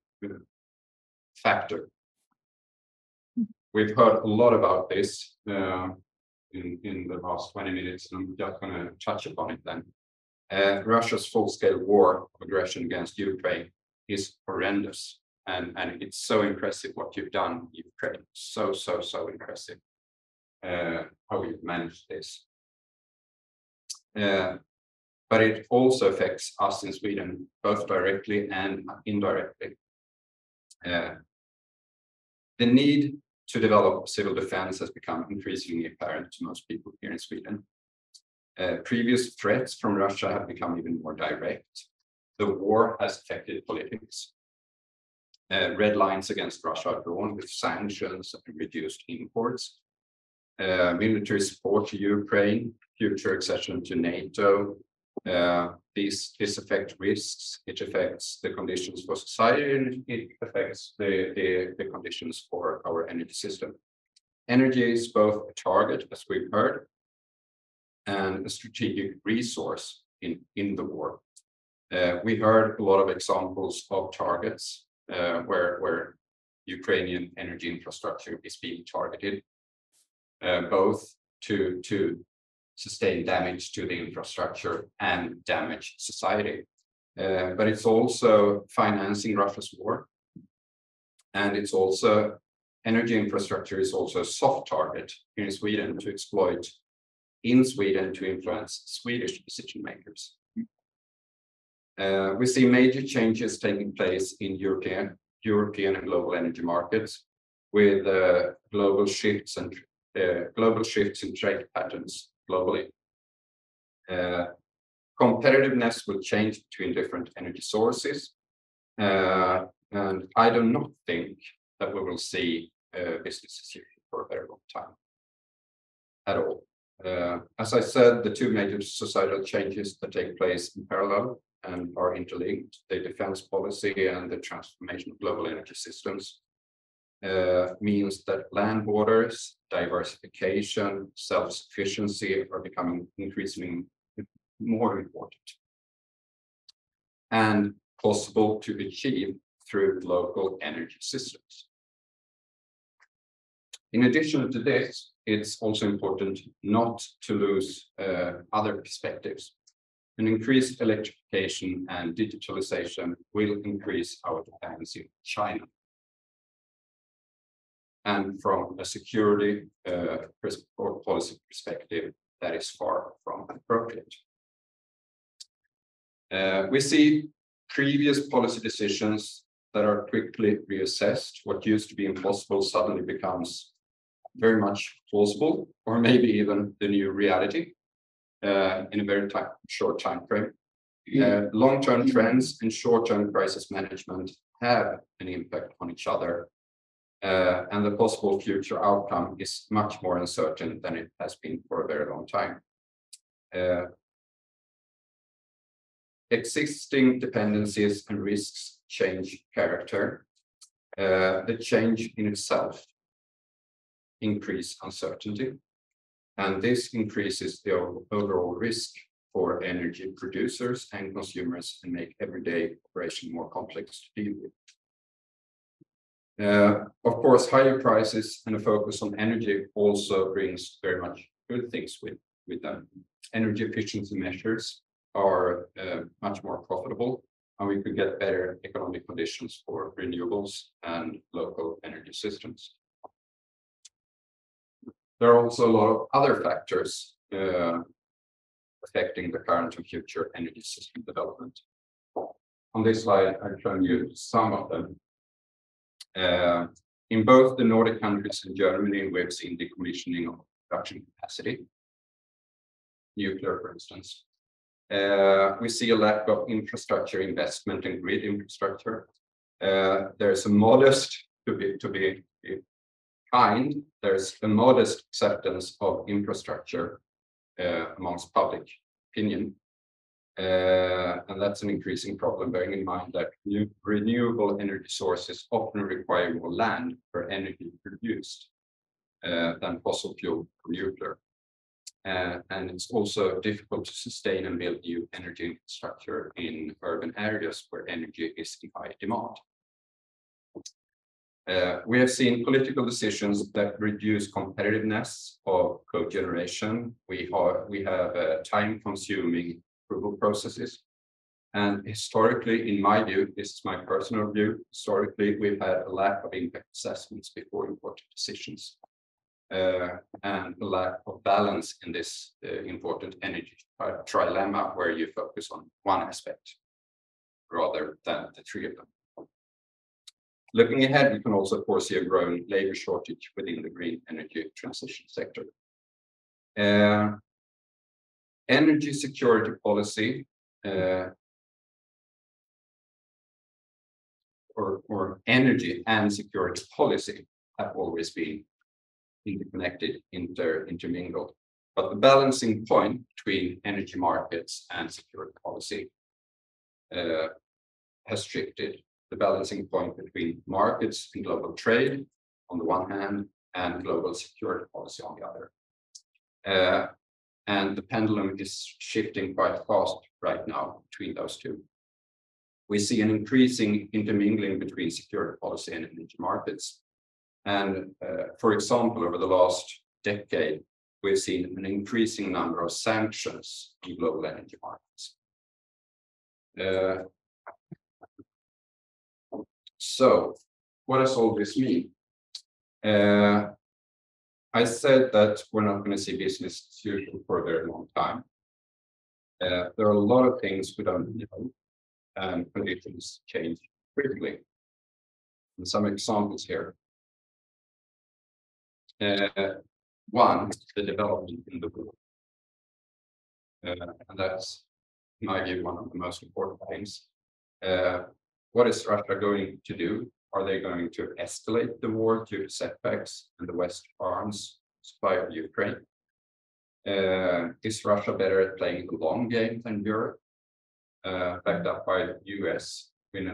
factor. We've heard a lot about this in the last 20 minutes, and I'm just going to touch upon it then. Russia's full-scale war of aggression against Ukraine is horrendous, and it's so impressive what you've done in Ukraine. So impressive how you've managed this. But it also affects us in Sweden, both directly and indirectly. The need to develop civil defense has become increasingly apparent to most people here in Sweden. Previous threats from Russia have become even more direct. The war has affected politics. Red lines against Russia are drawn with sanctions and reduced imports. Military support to Ukraine, future accession to NATO. This affects risks, it affects the conditions for society, and it affects the conditions for our energy system. Energy is both a target, as we've heard, and a strategic resource in the war. We heard a lot of examples of targets where Ukrainian energy infrastructure is being targeted, both to sustain damage to the infrastructure and damage society. But it's also financing Russia's war. And it's also, energy infrastructure is also a soft target here in Sweden to exploit in Sweden to influence Swedish decision makers. We see major changes taking place in European and global energy markets with global shifts in trade patterns globally. Competitiveness will change between different energy sources, and I do not think that we will see business as usual for a very long time at all. As I said, the two major societal changes that take place in parallel and are interlinked, the defense policy and the transformation of global energy systems, means that land borders, diversification, self-sufficiency are becoming increasingly more important and possible to achieve through local energy systems. In addition to this, it's also important not to lose other perspectives. An increased electrification and digitalization will increase our dependency on China. And from a security or policy perspective, that is far from appropriate. We see previous policy decisions that are quickly reassessed. What used to be impossible suddenly becomes very much plausible, or maybe even the new reality in a very short time frame. Long-term trends and short-term crisis management have an impact on each other, and the possible future outcome is much more uncertain than it has been for a very long time. Existing dependencies and risks change character. The change in itself increase uncertainty, and this increases the overall risk for energy producers and consumers and make everyday operation more complex to deal with. Of course, higher prices and a focus on energy also brings very much good things with them. Energy efficiency measures are much more profitable, and we could get better economic conditions for renewables and local energy systems. There are also a lot of other factors affecting the current and future energy system development. On this slide, I've shown you some of them. In both the Nordic countries and Germany, we've seen decommissioning of production capacity, nuclear, for instance. We see a lack of infrastructure investment and grid infrastructure. There's a modest, to be kind, there's a modest acceptance of infrastructure amongst public opinion. And that's an increasing problem, bearing in mind that renewable energy sources often require more land for energy produced than fossil fuel or nuclear. And it's also difficult to sustain and build new energy infrastructure in urban areas where energy is in high demand. We have seen political decisions that reduce competitiveness of cogeneration. We have time-consuming approval processes. And historically, in my view, this is my personal view, historically, we've had a lack of impact assessments before important decisions. And a lack of balance in this important energy trilemma where you focus on one aspect rather than the three of them. Looking ahead, we can also foresee a growing labor shortage within the green energy transition sector. Energy security policy or energy and security policy have always been interconnected, intermingled. But the balancing point between energy markets and security policy has shifted. The balancing point between markets and global trade on the one hand and global security policy on the other. And the pendulum is shifting quite fast right now between those two. We see an increasing intermingling between security policy and energy markets. And for example, over the last decade, we've seen an increasing number of sanctions in global energy markets. So what does all this mean? I said that we're not going to see business as usual for a very long time. There are a lot of things we don't know, and conditions change quickly. And some examples here. One, the development in the world. And that's, in my view, one of the most important things. What is Russia going to do? Are they going to escalate the war due to setbacks and the West arms supply of Ukraine? Is Russia better at playing the long game than Europe, backed up by the US with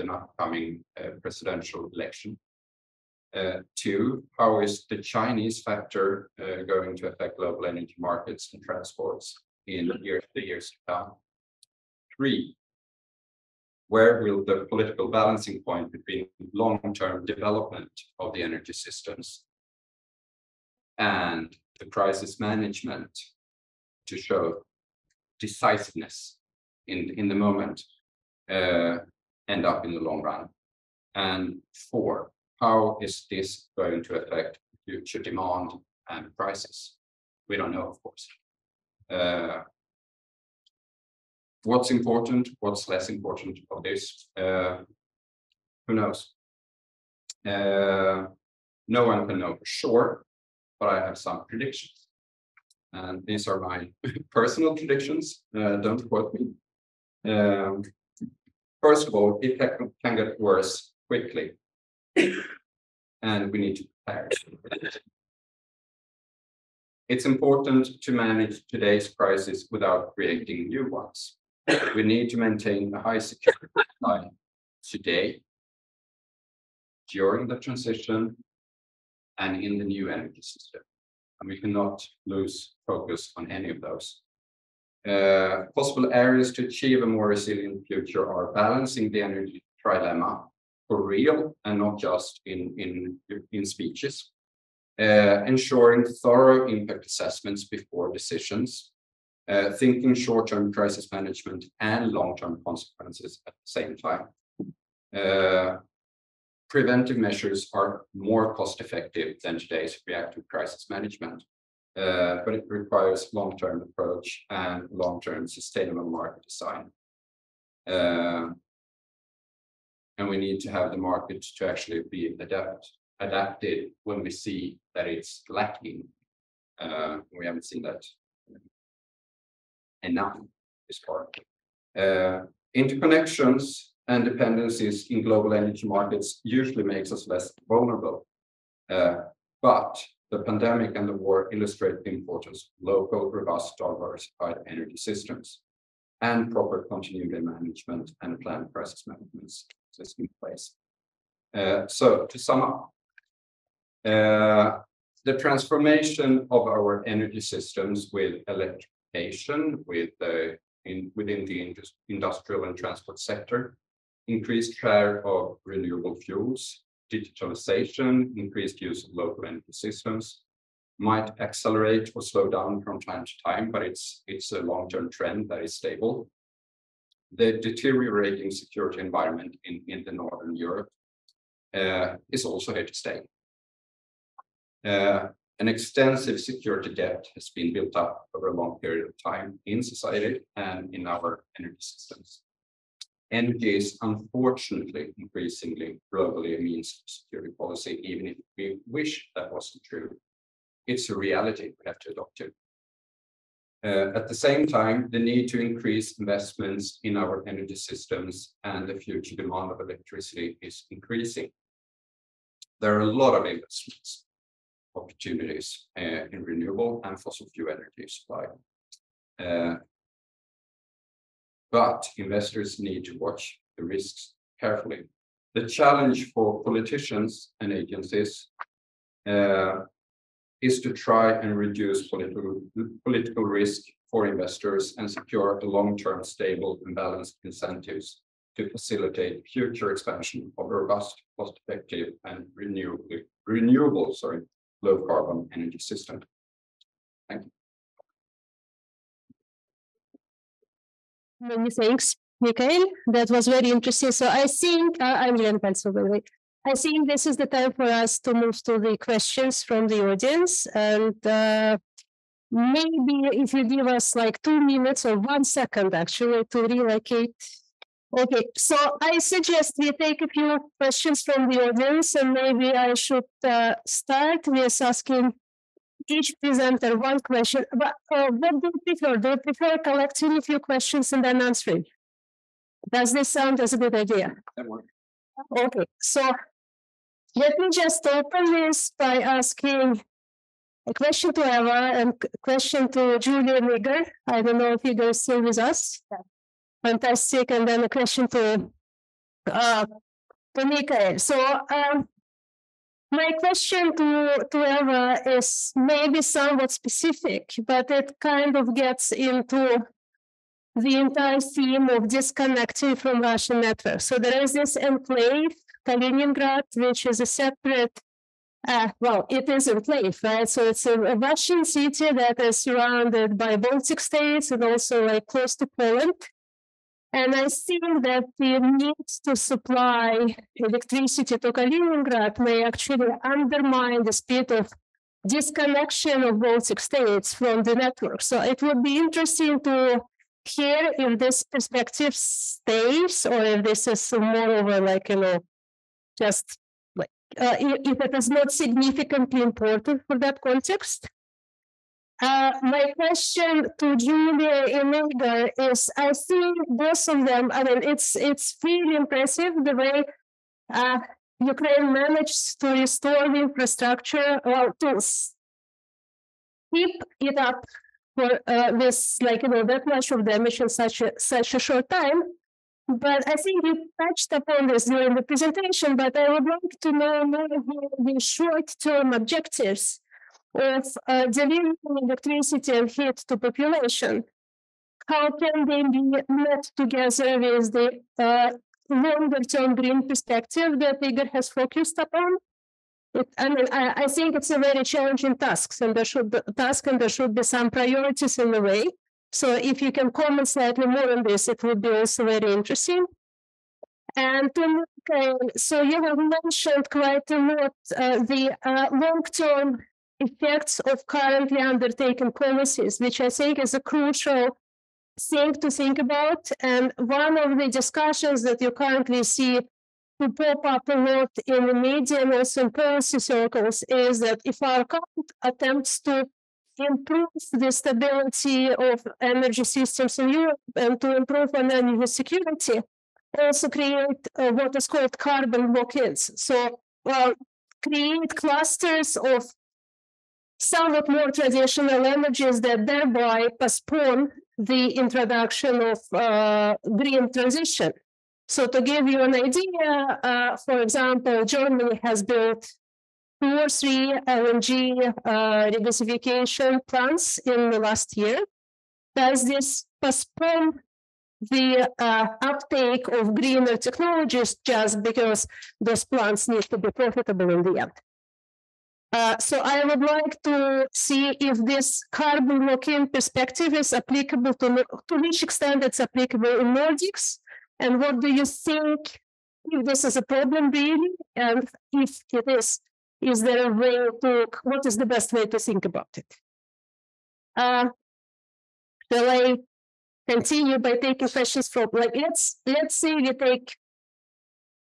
an upcoming presidential election? 2, how is the Chinese factor going to affect global energy markets and transports in the years to come? 3, where will the political balancing point between long-term development of the energy systems and the crisis management to show decisiveness in the moment end up in the long run? And 4, how is this going to affect future demand and prices? We don't know, of course. What's important, what's less important of this? Who knows? No one can know for sure, but I have some predictions. And these are my personal predictions. Don't quote me. First of all, it can get worse quickly, and we need to prepare. It's important to manage today's crisis without creating new ones. We need to maintain a high security line today, during the transition, and in the new energy system. And we cannot lose focus on any of those. Possible areas to achieve a more resilient future are balancing the energy trilemma for real and not just in speeches, ensuring thorough impact assessments before decisions, thinking short-term crisis management and long-term consequences at the same time. Preventive measures are more cost-effective than today's reactive crisis management, but it requires long-term approach and long-term sustainable market design. And we need to have the market to actually be adapted when we see that it's lacking. We haven't seen that enough this part. Interconnections and dependencies in global energy markets usually makes us less vulnerable. But the pandemic and the war illustrate the importance of local, robust, diversified energy systems and proper continuity management and planned crisis management is in place. So to sum up, the transformation of our energy systems with electrification, within the industrial and transport sector, increased share of renewable fuels, digitalization, increased use of local energy systems, might accelerate or slow down from time to time, but it's a long-term trend that is stable. The deteriorating security environment in the Northern Europe is also here to stay. An extensive security debt has been built up over a long period of time in society and in our energy systems. Energy is unfortunately increasingly globally a means of security policy, even if we wish that wasn't true. It's a reality we have to adopt to. At the same time, the need to increase investments in our energy systems and the future demand of electricity is increasing. There are a lot of investments opportunities in renewable and fossil fuel energy supply. But investors need to watch the risks carefully. The challenge for politicians and agencies is to try and reduce political risk for investors and secure the long-term stable and balanced incentives to facilitate future expansion of robust, cost-effective and renewable low-carbon energy system. Thank you. Many thanks, Mikael. That was very interesting. So I think, I'm Len Pelso, by the way. I think this is the time for us to move to the questions from the audience. And maybe if you give us like 2 minutes or 1 second, actually, to relocate. Okay, so I suggest we take a few questions from the audience, and maybe I should start with asking each presenter 1 question. But what do you prefer? Do you prefer collecting a few questions and then answering? Does this sound as a good idea? Okay, so let me just open this by asking a question to Ewa and question to Julia and Igor. I don't know if Igor is still with us. Yeah. Fantastic. And then a question to Mikael. So my question to Ewa is maybe somewhat specific, but it kind of gets into the entire theme of disconnecting from Russian networks. So there is this enclave, Kaliningrad, which is a separate, well, it is enclave, right? So it's a Russian city that is surrounded by Baltic states and also like close to Poland. And I think that the need to supply electricity to Kaliningrad may actually undermine the speed of disconnection of Baltic states from the network. So it would be interesting to hear if this perspective stays or if this is more over like, you know, just like, if it is not significantly important for that context. My question to Julia and Igor is, I think both of them, I mean, it's really impressive the way Ukraine managed to restore the infrastructure, or to keep it up for this, like, you know, that much of damage in such a short time. But I think you touched upon this during the presentation, but I would like to know more about the short-term objectives of delivering electricity and heat to population. How can they be met together with the longer-term green perspective that Igor has focused upon? I think it's a very challenging task, and there should be some priorities in the way. So if you can comment slightly more on this, it would be also very interesting. And so you have mentioned quite a lot the long-term effects of currently undertaken policies, which I think is a crucial thing to think about. And one of the discussions that you currently see to pop up a lot in the media and also in policy circles is that if our current attempts to improve the stability of energy systems in Europe and to improve on energy security also create what is called carbon blockades. So create clusters of somewhat more traditional energies that thereby postpone the introduction of green transition. So to give you an idea, for example, Germany has built 2 or 3 LNG regasification plants in the last year. Does this postpone the uptake of greener technologies just because those plants need to be profitable in the end? So I would like to see if this carbon lock-in perspective is applicable to which extent it's applicable in Nordics, and what do you think, if this is a problem really, and if it is there a way to, what is the best way to think about it? Shall I continue by taking questions from, like, let's say we take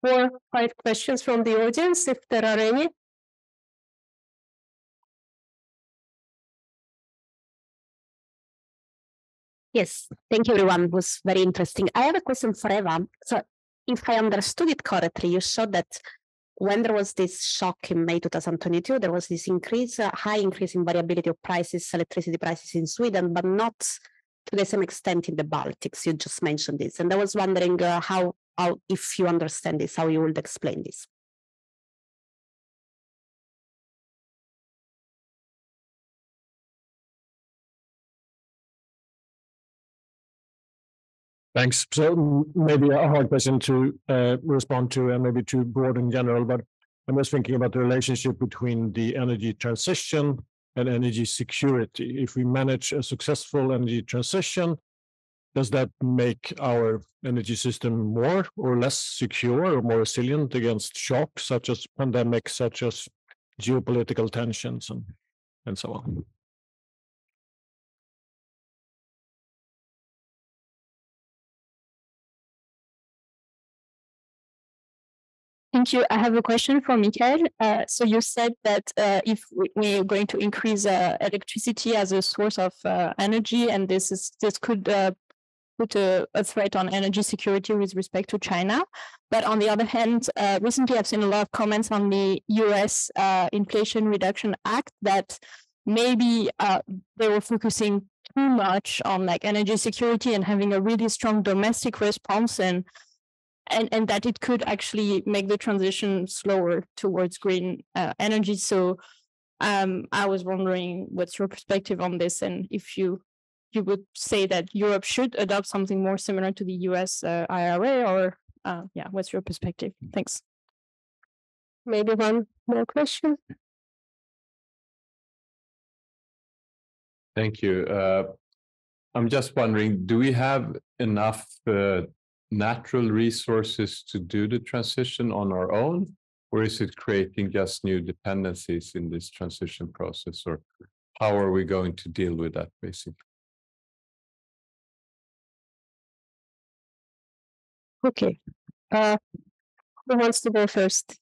4 or 5 questions from the audience, if there are any. Yes, thank you, everyone. It was very interesting. I have a question for Ewa. So if I understood it correctly, you showed that when there was this shock in May 2022, there was this high increase in variability of prices, electricity prices in Sweden, but not to the same extent in the Baltics. You just mentioned this. And I was wondering how, if you understand this, how you would explain this. Thanks. So maybe a hard question to respond to, and maybe too broad in general, but I'm just thinking about the relationship between the energy transition and energy security. If we manage a successful energy transition, does that make our energy system more or less secure or more resilient against shocks such as pandemics, such as geopolitical tensions and so on? Thank you. I have a question for Mikael. So you said that if we're going to increase electricity as a source of energy, and this could put a threat on energy security with respect to China. But on the other hand, recently I've seen a lot of comments on the US Inflation Reduction Act that maybe they were focusing too much on like energy security and having a really strong domestic response, and that it could actually make the transition slower towards green energy. So I was wondering what's your perspective on this, and if you would say that Europe should adopt something more similar to the US IRA, or yeah, what's your perspective? Thanks. Maybe one more question. Thank you. I'm just wondering, do we have enough natural resources to do the transition on our own, or is it creating just new dependencies in this transition process, or how are we going to deal with that, basically? Okay. Who wants to go first?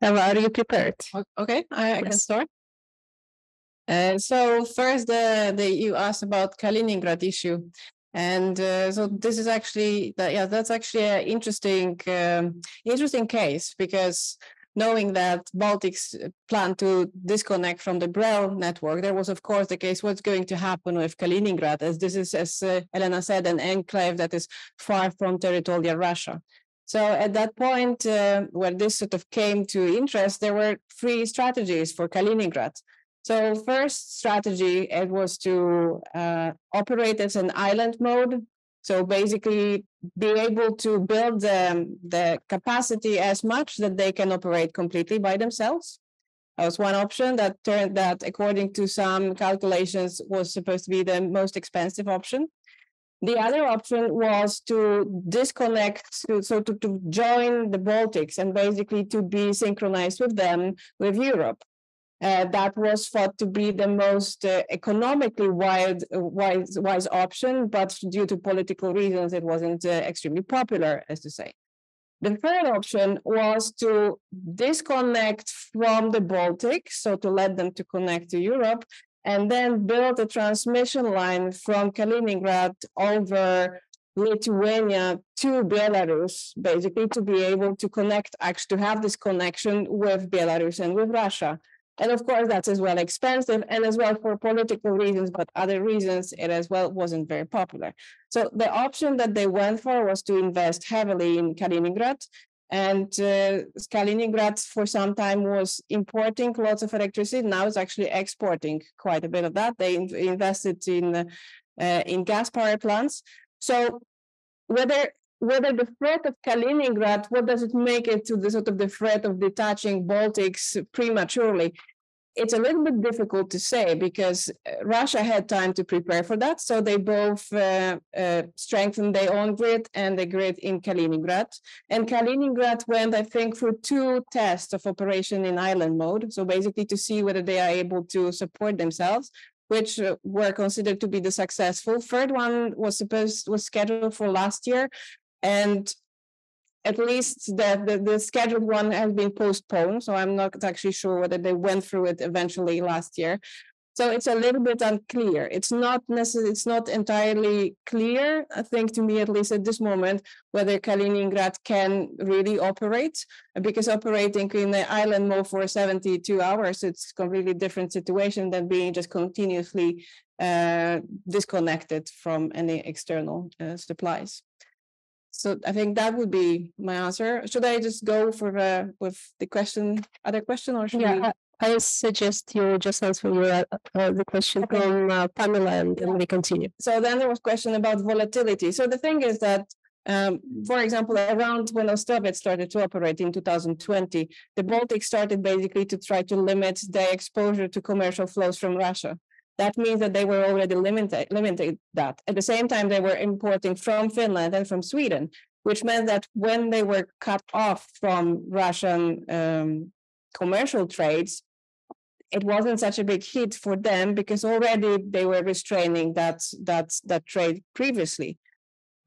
Ewa, are you prepared? Okay, I can Yes. start. So first, you asked about Kaliningrad issue, and so this is actually that's actually an interesting case, because knowing that Baltics plan to disconnect from the Brel network, there was of course the case what's going to happen with Kaliningrad, as this is, as Elena said, an enclave that is far from territorial Russia. So at that point, where this sort of came to interest, there were three strategies for Kaliningrad. So first strategy, it was to operate as an island mode. So basically be able to build the capacity as much that they can operate completely by themselves. That was one option that according to some calculations was supposed to be the most expensive option. The other option was to disconnect, to join the Baltics and basically to be synchronized with them, with Europe. That was thought to be the most economically wise option, but due to political reasons, it wasn't extremely popular, as to say. The third option was to disconnect from the Baltics, so to let them to connect to Europe, and then build a transmission line from Kaliningrad over Lithuania to Belarus, basically to be able to connect, actually to have this connection with Belarus and with Russia. And of course, that's as well expensive, and as well for political reasons, but other reasons, it as well wasn't very popular. So the option that they went for was to invest heavily in Kaliningrad. And Kaliningrad for some time was importing lots of electricity. Now it's actually exporting quite a bit of that. They invested in gas power plants. So whether the threat of Kaliningrad, what does it make it to the sort of the threat of detaching Baltics prematurely? It's a little bit difficult to say, because Russia had time to prepare for that. So they both strengthened their own grid and the grid in Kaliningrad. And Kaliningrad went, I think, through 2 tests of operation in island mode. So basically to see whether they are able to support themselves, which were considered to be the successful. Third one was scheduled for last year. And at least the scheduled one has been postponed. So I'm not actually sure whether they went through it eventually last year. So it's a little bit unclear. It's not entirely clear, I think, to me, at least at this moment, whether Kaliningrad can really operate, because operating in the island mode for 72 hours, it's a completely different situation than being just continuously disconnected from any external supplies. So I think that would be my answer. Should I just go for with the other question, or should we? I suggest you just answer the question from Pamela, and then we continue. So then there was a question about volatility. So the thing is that, for example, around when Ostrovets started to operate in 2020, the Baltic started basically to try to limit their exposure to commercial flows from Russia. That means that they were already limiting that. At the same time, they were importing from Finland and from Sweden, which meant that when they were cut off from Russian commercial trades, it wasn't such a big hit for them, because already they were restraining that trade previously.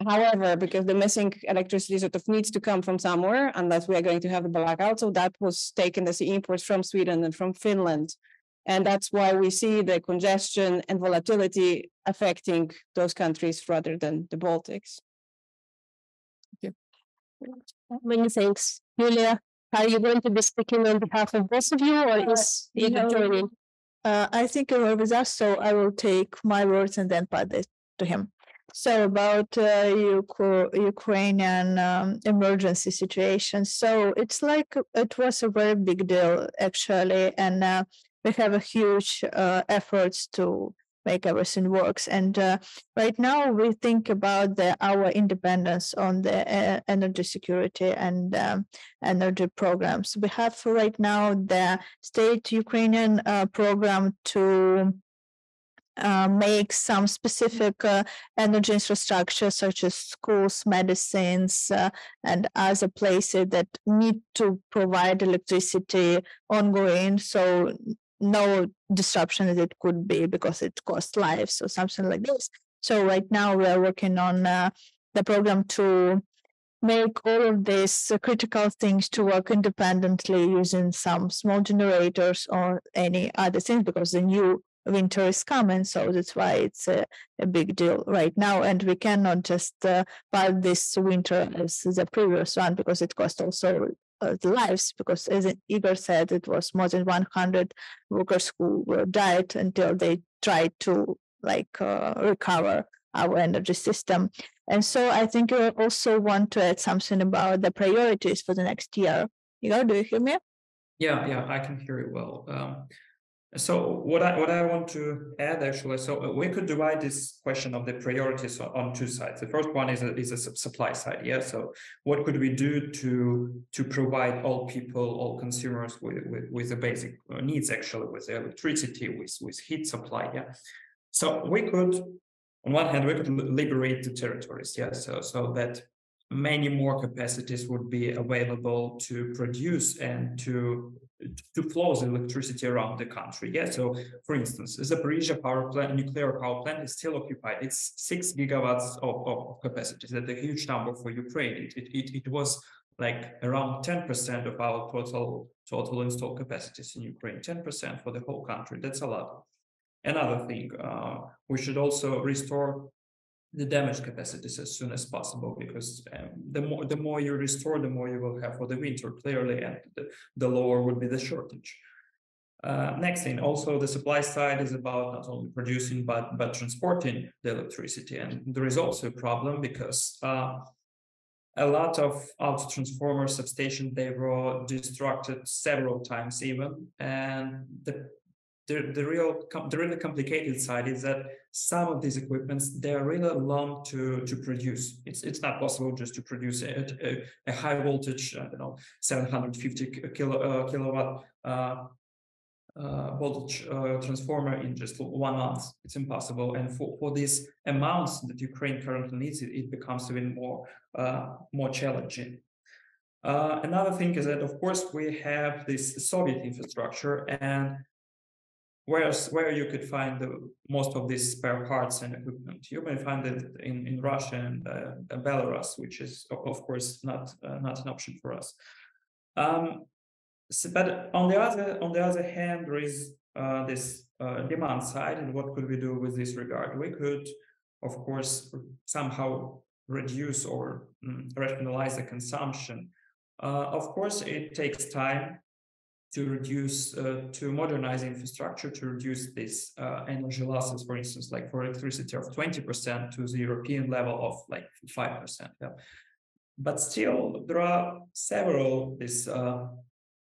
However, because the missing electricity sort of needs to come from somewhere, unless we are going to have a blackout, so that was taken as the imports from Sweden and from Finland. And that's why we see the congestion and volatility affecting those countries rather than the Baltics. Thank you. Many thanks. Julia, are you going to be speaking on behalf of both of you, or is Ida joining? I think he was with us, so I will take my words and then pass it to him. So about Ukrainian emergency situation. So it's like it was a very big deal actually, and we have a huge efforts to make everything works. And right now we think about our independence on the energy security and energy programs. We have right now the state Ukrainian program to make some specific energy infrastructure such as schools, medicines, and other places that need to provide electricity ongoing. So no disruption as it could be because it costs lives or something like this. So right now we are working on the program to make all of these critical things to work independently using some small generators or any other things because the new winter is coming. So that's why it's a big deal right now. And we cannot just pass this winter as the previous one because it cost also the lives, because as Igor said, it was more than 100 workers who died until they tried to recover our energy system. And so I think I also want to add something about the priorities for the next year. Igor, do you hear me? Yeah, I can hear you well. So what I want to add actually, so we could divide this question of the priorities on two sides. The first one is a supply side, yeah. So what could we do to provide all people, all consumers with the basic needs actually, with electricity, with heat supply, yeah. So we could, on one hand, we could liberate the territories, yeah. So that many more capacities would be available to produce and to flow the electricity around the country. Yeah. So, for instance, the Zaporizhzhia power plant, nuclear power plant, is still occupied. It's 6 gigawatts of capacity. That's a huge number for Ukraine. It was like around 10% of our total installed capacities in Ukraine. 10% for the whole country. That's a lot. Another thing, we should also restore the damaged capacities as soon as possible, because the more you restore, the more you will have for the winter, clearly, and the lower would be the shortage. Next thing, also the supply side is about not only producing but transporting the electricity, and there is also a problem because a lot of auto transformers, substations, they were destructed several times even, and the really complicated side is that some of these equipments, they are really long to produce. It's not possible just to produce a high voltage, 750 kilowatt voltage transformer in just 1 month. It's impossible. And for these amounts that Ukraine currently needs, it becomes even more challenging. Another thing is that, of course, we have this Soviet infrastructure, and where you could find most of these spare parts and equipment. You may find it in Russia and Belarus, which is, of course, not an option for us. But on the other hand, there is this demand side, and what could we do with this regard? We could, of course, somehow reduce or rationalize the consumption. Of course, it takes time to reduce, to modernize infrastructure, to reduce these energy losses, for instance, like for electricity of 20% to the European level of like 5%. Yeah. But still, there are several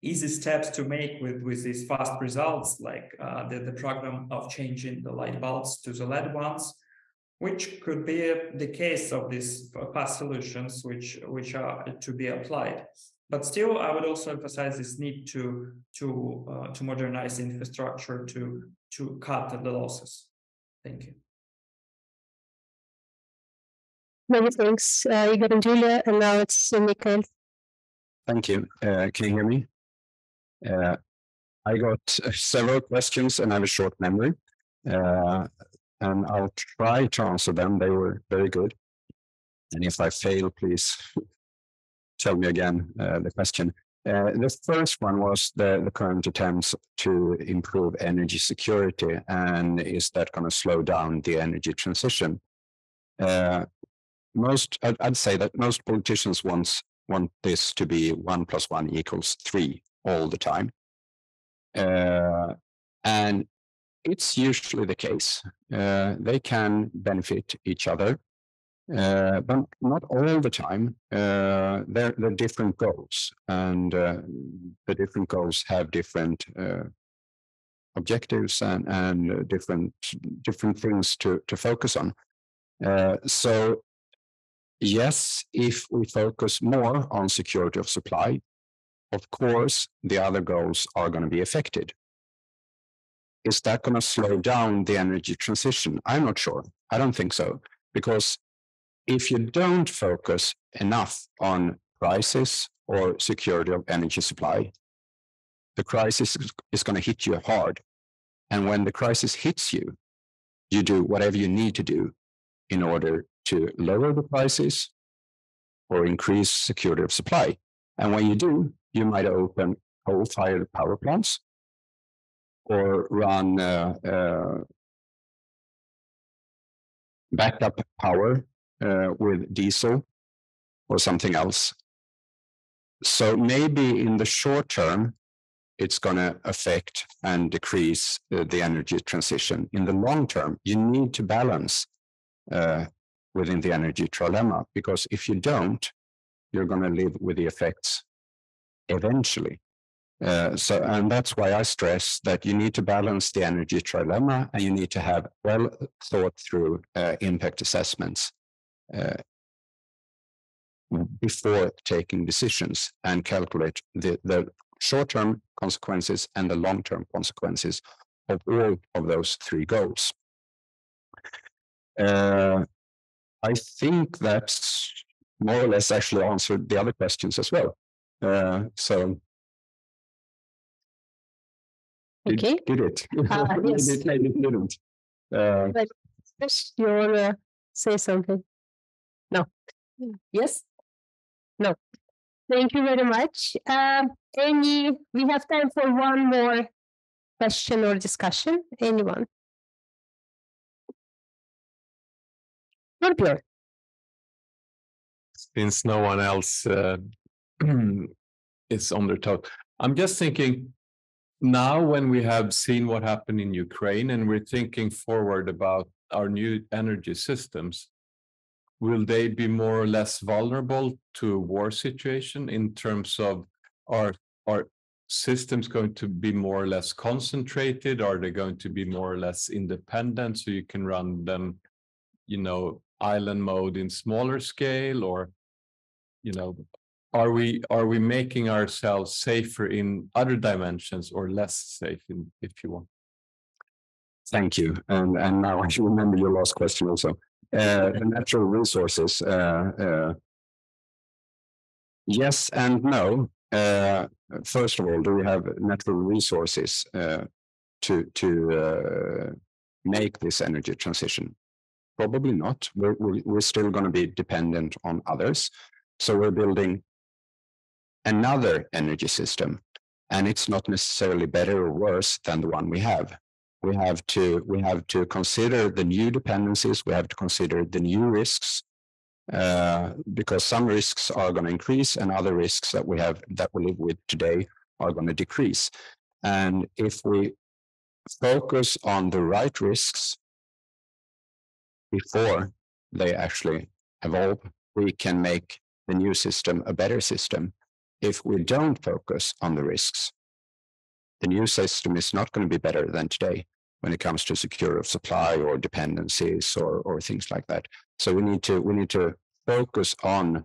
easy steps to make with these fast results, like the program of changing the light bulbs to the LED ones, which could be the case of these fast solutions, which are to be applied. But still, I would also emphasize this need to modernize the infrastructure to cut the losses. Thank you. Many thanks, Igor and Julia, and now it's Mikhail. Thank you. Can you hear me? I got several questions and I have a short memory, and I'll try to answer them. They were very good. And if I fail, please tell me again the question. The first one was the current attempts to improve energy security, and is that going to slow down the energy transition? I'd say that most politicians want this to be 1 + 1 = 3 all the time. And it's usually the case. They can benefit each other, but not all the time. They're different goals, and the different goals have different objectives and different things to focus on. So yes, if we focus more on security of supply, of course, the other goals are going to be affected. Is that going to slow down the energy transition? I'm not sure. I don't think so. Because if you don't focus enough on prices or security of energy supply, the crisis is going to hit you hard. And when the crisis hits you, you do whatever you need to do in order to lower the prices or increase security of supply. And when you do, you might open coal-fired power plants or run backup power with diesel or something else. So maybe in the short term, it's going to affect and decrease the energy transition. In the long term, you need to balance within the energy trilemma, because if you don't, you're going to live with the effects eventually. And that's why I stress that you need to balance the energy trilemma, and you need to have well thought through impact assessments before taking decisions, and calculate the short-term consequences and the long-term consequences of all of those three goals. I think that's more or less actually answered the other questions as well. So. Okay. Did it? Yes. Maybe it didn't. But you want to say something? No. Yes? No. Thank you very much. We have time for one more question or discussion. Anyone? Not pure. Since no one else is on the top, I'm just thinking, now when we have seen what happened in Ukraine and we're thinking forward about our new energy systems, will they be more or less vulnerable to a war situation in terms of are systems going to be more or less concentrated? Are they going to be more or less independent so you can run them, island mode in smaller scale? Or, are we making ourselves safer in other dimensions or less safe, if you want? Thank you. And now I should remember your last question also. The natural resources. Yes and no. First of all, do we have natural resources to make this energy transition? Probably not. We're still going to be dependent on others. So we're building another energy system, and it's not necessarily better or worse than the one we have. We have to consider the new dependencies. We have to consider the new risks, because some risks are going to increase, and other risks that we live with today are going to decrease. And if we focus on the right risks before they actually evolve, we can make the new system a better system. If we don't focus on the risks, the new system is not going to be better than today when it comes to security of supply or dependencies or things like that. So we need to focus on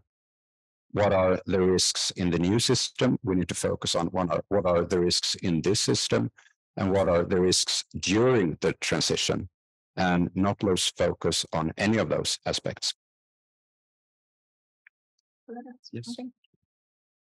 what are the risks in the new system. We need to focus on what are the risks in this system, and what are the risks during the transition, and not lose focus on any of those aspects. Yes.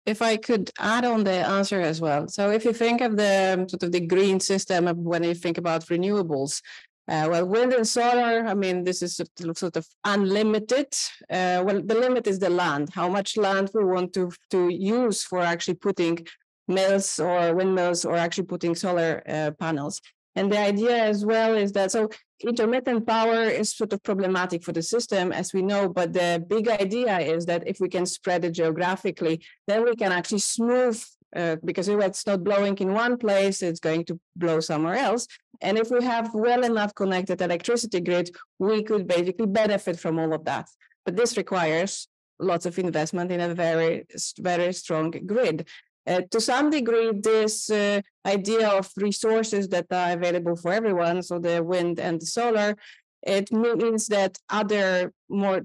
If I could add on the answer as well. So if you think of the sort of the green system, when you think about renewables, well, wind and solar, I mean, this is sort of unlimited. Well, the limit is the land, how much land we want to use for actually putting mills or windmills or actually putting solar panels. And the idea as well is that, so intermittent power is sort of problematic for the system, as we know, but the big idea is that if we can spread it geographically, then we can actually smooth because if it's not blowing in one place, it's going to blow somewhere else. And if we have well enough connected electricity grid, we could basically benefit from all of that. But this requires lots of investment in a very, very strong grid. To some degree, this idea of resources that are available for everyone, so the wind and the solar, it means that other more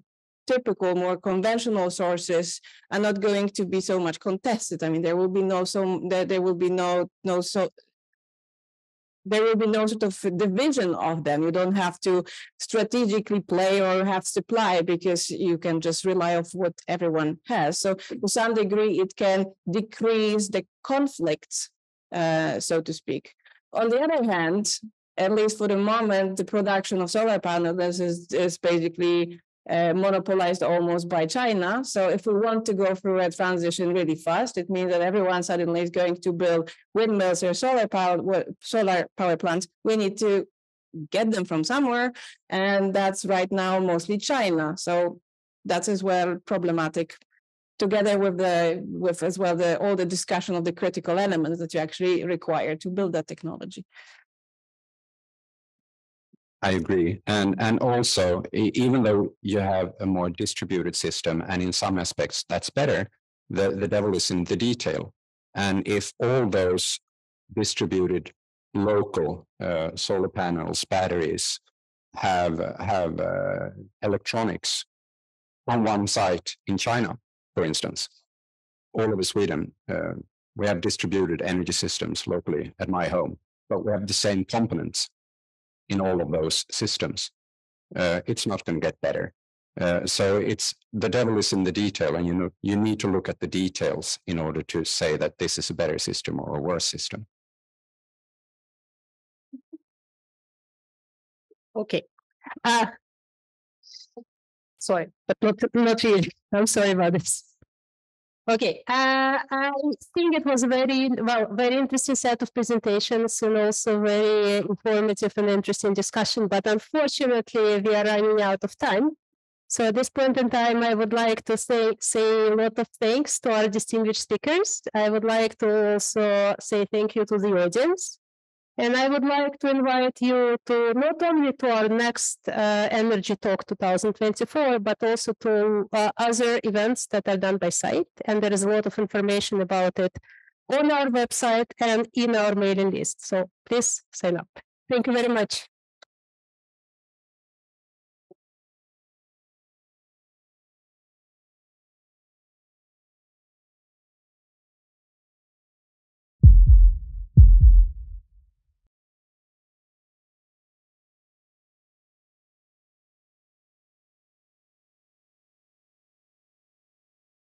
typical, more conventional sources are not going to be so much contested. I mean, there will be no sort of division of them. You don't have to strategically play or have supply because you can just rely on what everyone has. So to some degree, it can decrease the conflicts, so to speak. On the other hand, at least for the moment, the production of solar panels is basically monopolized almost by China. So if we want to go through a transition really fast, it means that everyone suddenly is going to build windmills or solar power plants. We need to get them from somewhere, and that's right now mostly China. So that's as well problematic, together with all the discussion of the critical elements that you actually require to build that technology. I agree. And also, even though you have a more distributed system, and in some aspects that's better, the devil is in the detail. And if all those distributed local solar panels, batteries have electronics on one site in China, for instance, all over Sweden, we have distributed energy systems locally at my home, but we have the same components in all of those systems. It's not going to get better. So it's the devil is in the detail, and you need to look at the details in order to say that this is a better system or a worse system. Okay. Sorry, but not really. I'm sorry about this. Okay, I think it was a very interesting set of presentations and also very informative and interesting discussion, but unfortunately we are running out of time. So at this point in time, I would like to say a lot of thanks to our distinguished speakers. I would like to also say thank you to the audience. And I would like to invite you to not only to our next Energy Talk 2024, but also to other events that are done by site. And there is a lot of information about it on our website and in our mailing list. So please sign up. Thank you very much.